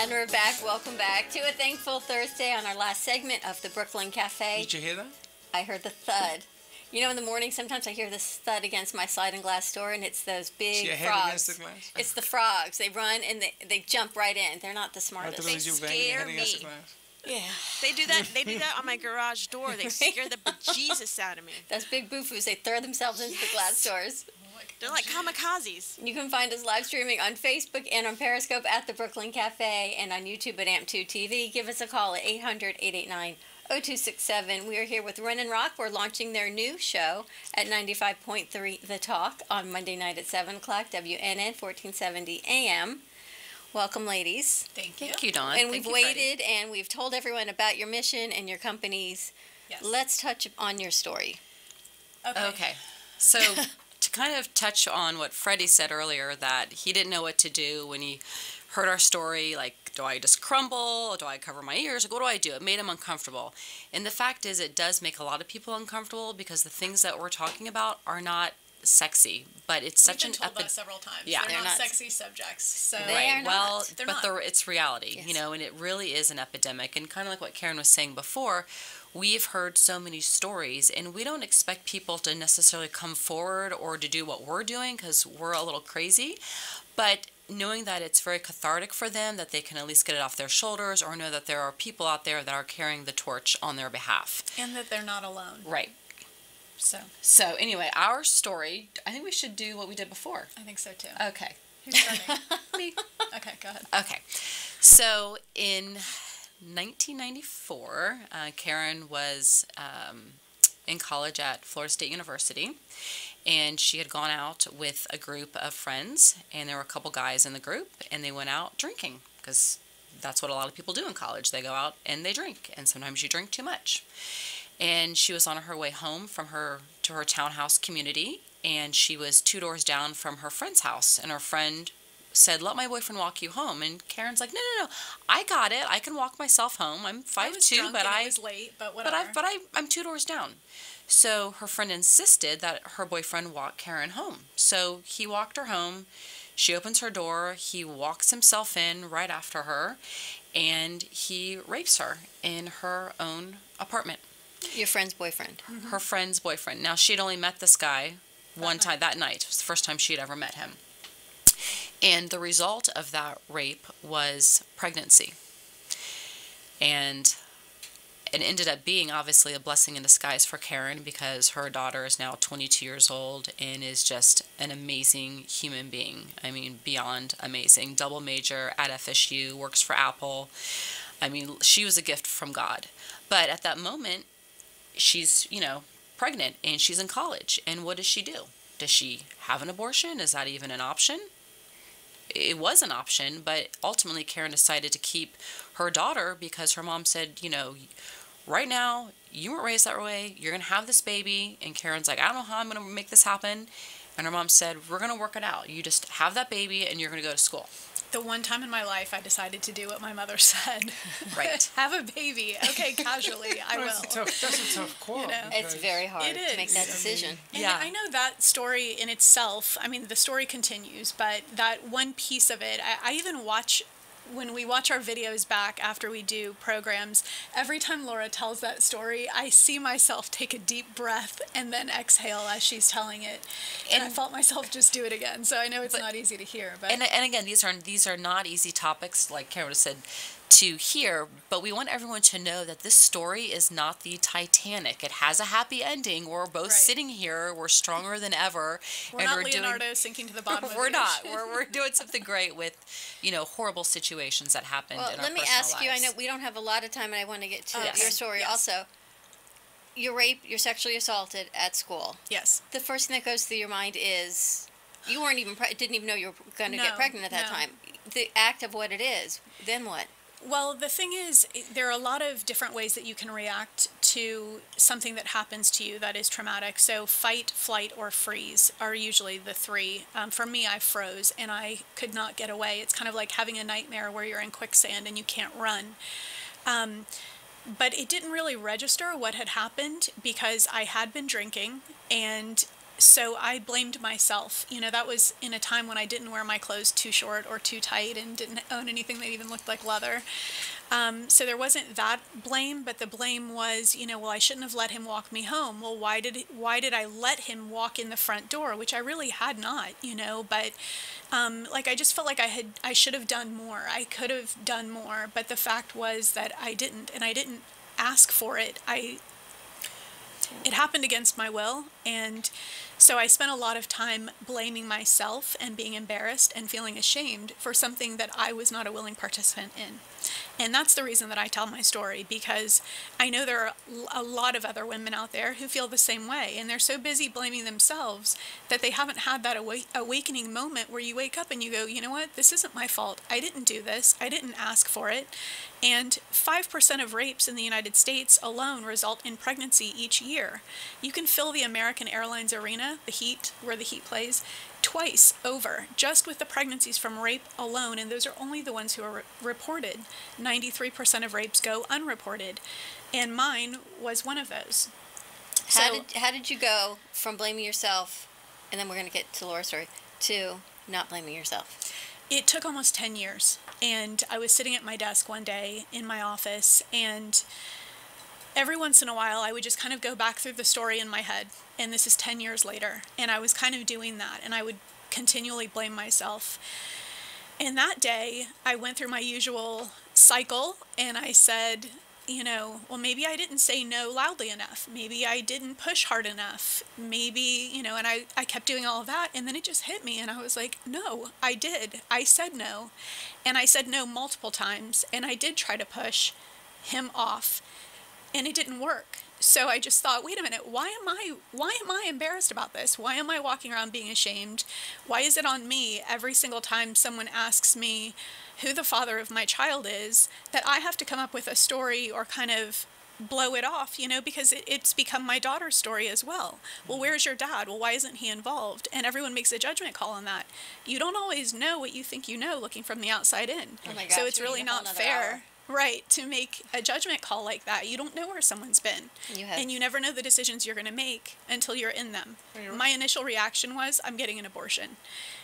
And we're back. Welcome back to a Thankful Thursday on our last segment of the Brooklyn Cafe. Did you hear that? I heard the thud. You know, in the morning, sometimes I hear this thud against my sliding glass door, and it's those big Your head frogs. against the glass? It's the frogs. They run and they jump right in. They're not the I smartest. thought it was you banging your head against the glass. Yeah. They do that. They do that on my garage door. They scare the bejesus out of me. Those big boofos, they throw themselves into the glass doors. They're like kamikazes. You can find us live streaming on Facebook and on Periscope at the Brooklyn Cafe and on YouTube at AMP2 TV. Give us a call at 800-889-0267. We are here with Run and Rock. We're launching their new show at 95.3 The Talk on Monday night at 7 o'clock, WNN 1470 AM. Welcome, ladies. Thank you. Thank you, Dawn. And Thank we've you, waited and we've told everyone about your mission and your companies. Yes. Let's touch on your story. Okay. So to kind of touch on what Freddy said earlier, that he didn't know what to do when he heard our story, like, do I just crumble? Do I cover my ears? Like, what do I do? It made him uncomfortable. And the fact is, it does make a lot of people uncomfortable because the things that we're talking about are not sexy, but it's such We've been an told that several times. Yeah, they're not sexy subjects. So right. Well, They're but not. it's reality, you know, and it really is an epidemic. And kind of like what Karen was saying before, we've heard so many stories, and we don't expect people to necessarily come forward or to do what we're doing because we're a little crazy. But knowing that it's very cathartic for them, that they can at least get it off their shoulders, or know that there are people out there that are carrying the torch on their behalf. And that they're not alone. Right. So anyway, our story, I think we should do what we did before. I think so too. Okay. Who's starting? Me. Okay, go ahead. Okay. So in 1994, Karen was in college at Florida State University, and she had gone out with a group of friends, and there were a couple guys in the group, and they went out drinking because that's what a lot of people do in college. They go out and they drink, and sometimes you drink too much. And she was on her way home from her townhouse community, and she was 2 doors down from her friend's house, and her friend said, "Let my boyfriend walk you home." And Karen's like, no, I got it. I can walk myself home. I'm 5'2", but I was late, but whatever. But I'm 2 doors down. So her friend insisted that her boyfriend walk Karen home. So he walked her home. She opens her door. He walks himself in right after her, and he rapes her in her own apartment. Your friend's boyfriend. Mm-hmm. Her friend's boyfriend. Now, she had only met this guy one time that night. It was the first time she had ever met him. And the result of that rape was pregnancy. And it ended up being, obviously, a blessing in disguise for Karen because her daughter is now 22 years old and is just an amazing human being. I mean, beyond amazing. Double major at FSU, works for Apple. I mean, she was a gift from God. But at that moment, she's, pregnant and she's in college. And what does she do? Does she have an abortion? Is that even an option? It was an option, but ultimately Karen decided to keep her daughter because her mom said, right now, you weren't raised that way. You're going to have this baby. And Karen's like, I don't know how I'm going to make this happen. And her mom said, we're going to work it out. You just have that baby and you're going to go to school. The one time in my life I decided to do what my mother said. Right. Have a baby. Okay, casually, I will. That's a tough call. It's very hard to make that decision. And I know that story in itself, I mean, the story continues, but that one piece of it, I even watch, when we watch our videos back after we do programs, every time Laura tells that story, I see myself take a deep breath and then exhale as she's telling it. And I felt myself just do it again. So I know it's not easy to hear. But And again, these are not easy topics, like Karen said, to hear, but we want everyone to know that this story is not the Titanic. It has a happy ending. We're both sitting here. We're stronger than ever. We're not Leonardo sinking to the bottom of the We're not. ocean. We're doing something great with, horrible situations that happened in our let me personal ask you, I lives. know we don't have a lot of time and I want to get to Yes. your story Yes. also. You're sexually assaulted at school. Yes. The first thing that goes through your mind is you weren't even didn't even know you were going to get pregnant at that time. The act of what it is. Then what? Well, the thing is, there are a lot of different ways that you can react to something that happens to you that is traumatic. So fight, flight, or freeze are usually the three. For me, I froze and I could not get away. It's kind of like having a nightmare where you're in quicksand and you can't run. But it didn't really register what had happened because I had been drinking and so I blamed myself. You know, that was in a time when I didn't wear my clothes too short or too tight and didn't own anything that even looked like leather. So there wasn't that blame, but the blame was, you know, well, I shouldn't have let him walk me home. Well, why did I let him walk in the front door, which I really had not, you know, but like I just felt like I should have done more. I could have done more, but the fact was that I didn't, and I didn't ask for it. It happened against my will, and so I spent a lot of time blaming myself and being embarrassed and feeling ashamed for something that I was not a willing participant in. And that's the reason that I tell my story, because I know there are a lot of other women out there who feel the same way, and they're so busy blaming themselves that they haven't had that awakening moment where you wake up and you go, you know what, this isn't my fault. I didn't do this. I didn't ask for it. And 5% of rapes in the United States alone result in pregnancy each year. You can fill the American Airlines Arena, the Heat, where the Heat plays, twice over, just with the pregnancies from rape alone, and those are only the ones who are reported. 93% of rapes go unreported, and mine was one of those. How did you go from blaming yourself, and then we're going to get to Laura's story, to not blaming yourself? It took almost 10 years, and I was sitting at my desk one day in my office, and every once in a while I would just kind of go back through the story in my head, and this is 10 years later, and I was kind of doing that, and I would continually blame myself. And that day I went through my usual cycle, and I said, you know, well, maybe I didn't say no loudly enough. Maybe I didn't push hard enough. Maybe, you know, and I kept doing all of that, and then it just hit me, and I was like, no, I did. I said no, and I said no multiple times, and I did try to push him off, and it didn't work. So I just thought, wait a minute, why am I embarrassed about this? Why am I walking around being ashamed? Why is it on me every single time someone asks me who the father of my child is, that I have to come up with a story or kind of blow it off, you know, because it's become my daughter's story as well. Well, where's your dad? Well, why isn't he involved? And everyone makes a judgment call on that. You don't always know what you think you know looking from the outside in. Oh my gosh, so it's really not fair. Right, to make a judgment call like that. You don't know where someone's been. And you never know the decisions you're going to make until you're in them. My initial reaction was, I'm getting an abortion.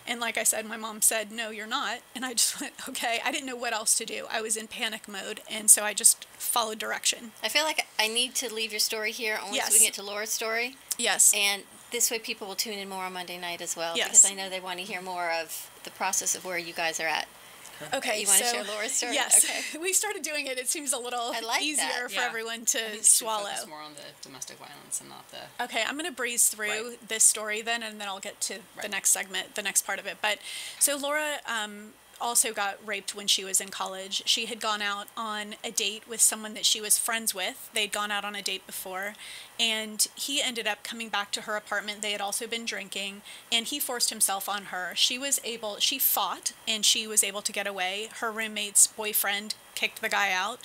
And like I said, my mom said, no, you're not. And I just went, okay. I didn't know what else to do. I was in panic mode, and so I just followed direction. I feel like I need to leave your story here only so we can get to Laura's story. Yes. And this way people will tune in more on Monday night as well. Yes. Because I know they want to hear more of the process of where you guys are at. Okay, you want to share Laura's story? Yes, okay. We started doing it. It seems a little easier for everyone to swallow. Focus more on the domestic violence and not the. Okay, I'm going to breeze through this story then, and then I'll get to the next segment, the next part of it. But so Laura also got raped when she was in college. She had gone out on a date with someone that she was friends with. They'd gone out on a date before, and he ended up coming back to her apartment. They had also been drinking, and he forced himself on her. She fought, and she was able to get away. Her roommate's boyfriend kicked the guy out.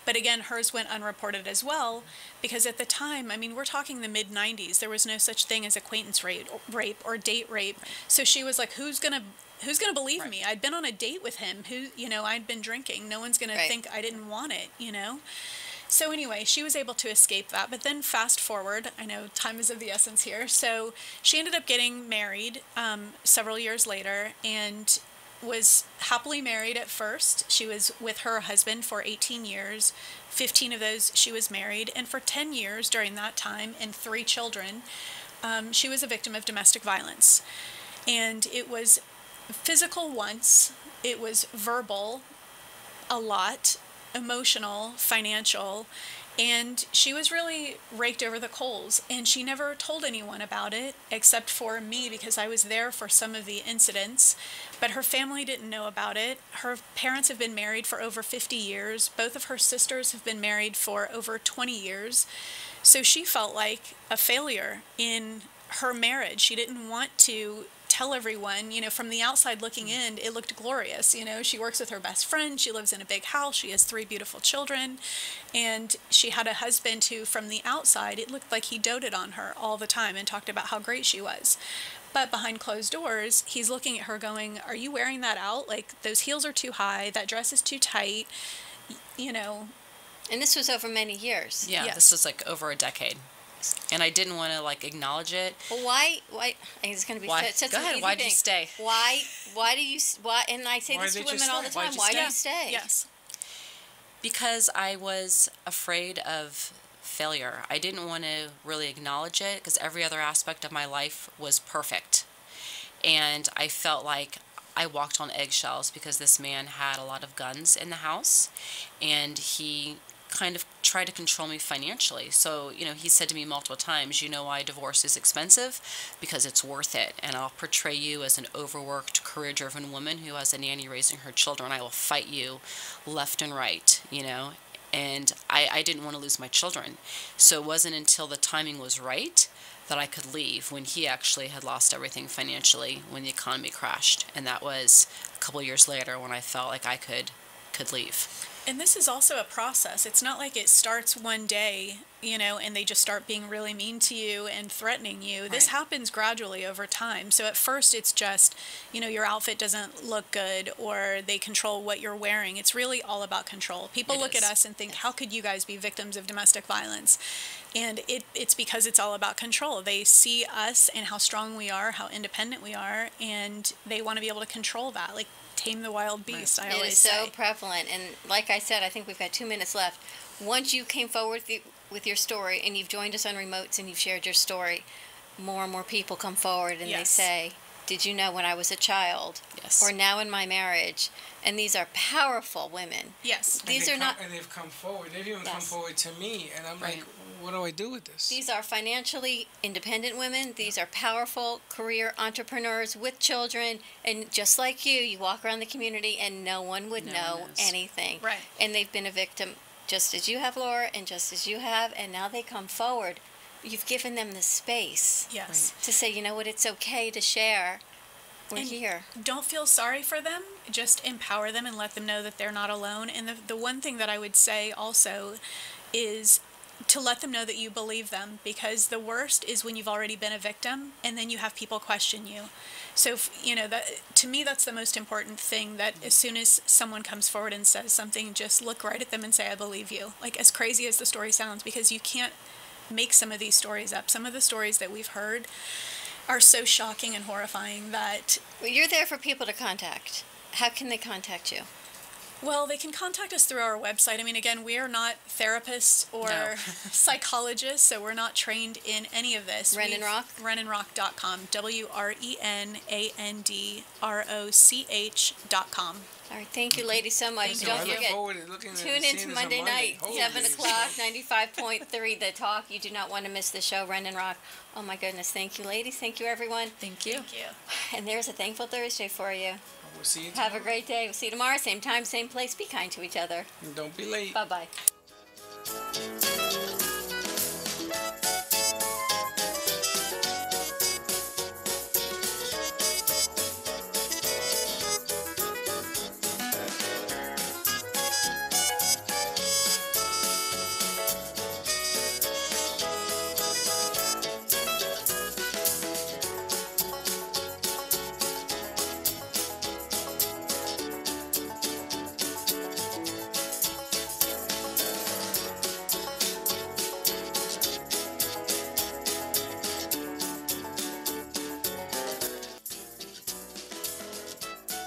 But again, hers went unreported as well, because at the time, I mean, we're talking the mid-90s. There was no such thing as acquaintance rape or date rape. So she was like, who's gonna believe me? I'd been on a date with him. I'd been drinking. No one's gonna think I didn't want it, you know? So anyway, she was able to escape that. But then fast forward, I know time is of the essence here. So she ended up getting married several years later, and was happily married at first. She was with her husband for 18 years. 15 of those she was married. And for 10 years during that time, and 3 children, she was a victim of domestic violence. And it was physical once, it was verbal a lot, emotional, financial, and she was really raked over the coals, and she never told anyone about it except for me, because I was there for some of the incidents, but her family didn't know about it. Her parents have been married for over 50 years. Both of her sisters have been married for over 20 years. So she felt like a failure in her marriage. She didn't want to tell everyone, from the outside looking in, it looked glorious. She works with her best friend. She lives in a big house. She has 3 beautiful children. And she had a husband who, from the outside, it looked like he doted on her all the time and talked about how great she was. But behind closed doors, he's looking at her going, are you wearing that out? Like, those heels are too high. That dress is too tight, And this was over many years. Yeah, yes. This was like over a decade. and I didn't want to like acknowledge it. Well, why? It's going to be Why? such Go an ahead. easy Why did thing. you stay? Why? And I say Why this to did you women all the stay? Why'd time. you Why do stay? you stay? Yes. Because I was afraid of failure. I didn't want to really acknowledge it because every other aspect of my life was perfect. And I felt like I walked on eggshells because this man had a lot of guns in the house and he kind of tried to control me financially. So, he said to me multiple times, why divorce is expensive? Because it's worth it. And I'll portray you as an overworked, career-driven woman who has a nanny raising her children. I will fight you left and right, And I didn't want to lose my children. So it wasn't until the timing was right that I could leave when he actually had lost everything financially when the economy crashed. And that was a couple years later when I felt like I could leave. And this is also a process. It's not like it starts one day, and they just start being really mean to you and threatening you. Right. This happens gradually over time. So at first it's just, your outfit doesn't look good or they control what you're wearing. It's really all about control. People look at us and think, how could you guys be victims of domestic violence? And it's because it's all about control. They see us and how strong we are, how independent we are, and they want to be able to control that. Like, tame the wild beast, I always say. It is so prevalent. And like I said, I think we've got 2 minutes left. Once you came forward with your story and you've joined us on remotes and you've shared your story, more and more people come forward and they say, did you know when I was a child? Yes. Or now in my marriage? And these are powerful women. Yes. These are not... And they've come forward. They've even come forward to me. And I'm like, what do I do with this? These are financially independent women. These are powerful career entrepreneurs with children. And just like you walk around the community and no one would know anything. Right. And they've been a victim just as you have, Laura, and just as you have. And now they come forward. You've given them the space to say, you know what, it's okay to share. We're here. Don't feel sorry for them. Just empower them and let them know that they're not alone. And the one thing that I would say also is to let them know that you believe them, because the worst is when you've already been a victim and then you have people question you. So, that, to me, that's the most important thing, that as soon as someone comes forward and says something, just look right at them and say, I believe you. Like, as crazy as the story sounds, because you can't make some of these stories up. Some of the stories that we've heard are so shocking and horrifying that... Well, you're there for people to contact. How can they contact you? Well, they can contact us through our website. I mean, again, we are not therapists or psychologists, so we're not trained in any of this. Ren and Rock? RenandRock.com. WRENANDROCH.com. All right, thank you, ladies, so much. Thank Don't you. forget, tune in to Monday night, Holy 7 o'clock, 95.3, The Talk. You do not want to miss the show, Ren and Rock. Oh, my goodness. Thank you, ladies. Thank you, everyone. Thank you. Thank you. And there's a Thankful Thursday for you. We'll see you tomorrow. Have a great day. We'll see you tomorrow, same time, same place. Be kind to each other. And don't be late. Bye-bye.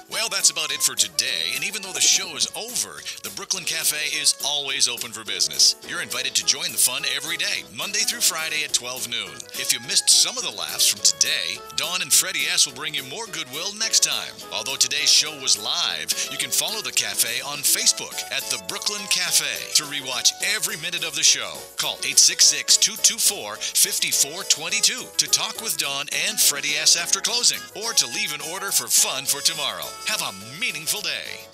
Well, that's about it for today, and even though the show is over, the Brooklyn Cafe is always open for business. You're invited to join the fun every day, Monday through Friday at 12 noon. If you missed some of the laughs from today, Dawn and Freddy S. will bring you more goodwill next time. Although today's show was live, you can follow the cafe on Facebook at the Brooklyn Cafe to rewatch every minute of the show. Call 866-224-5422 to talk with Dawn and Freddy S. after closing, or to leave an order for fun for tomorrow. Have a meaningful day.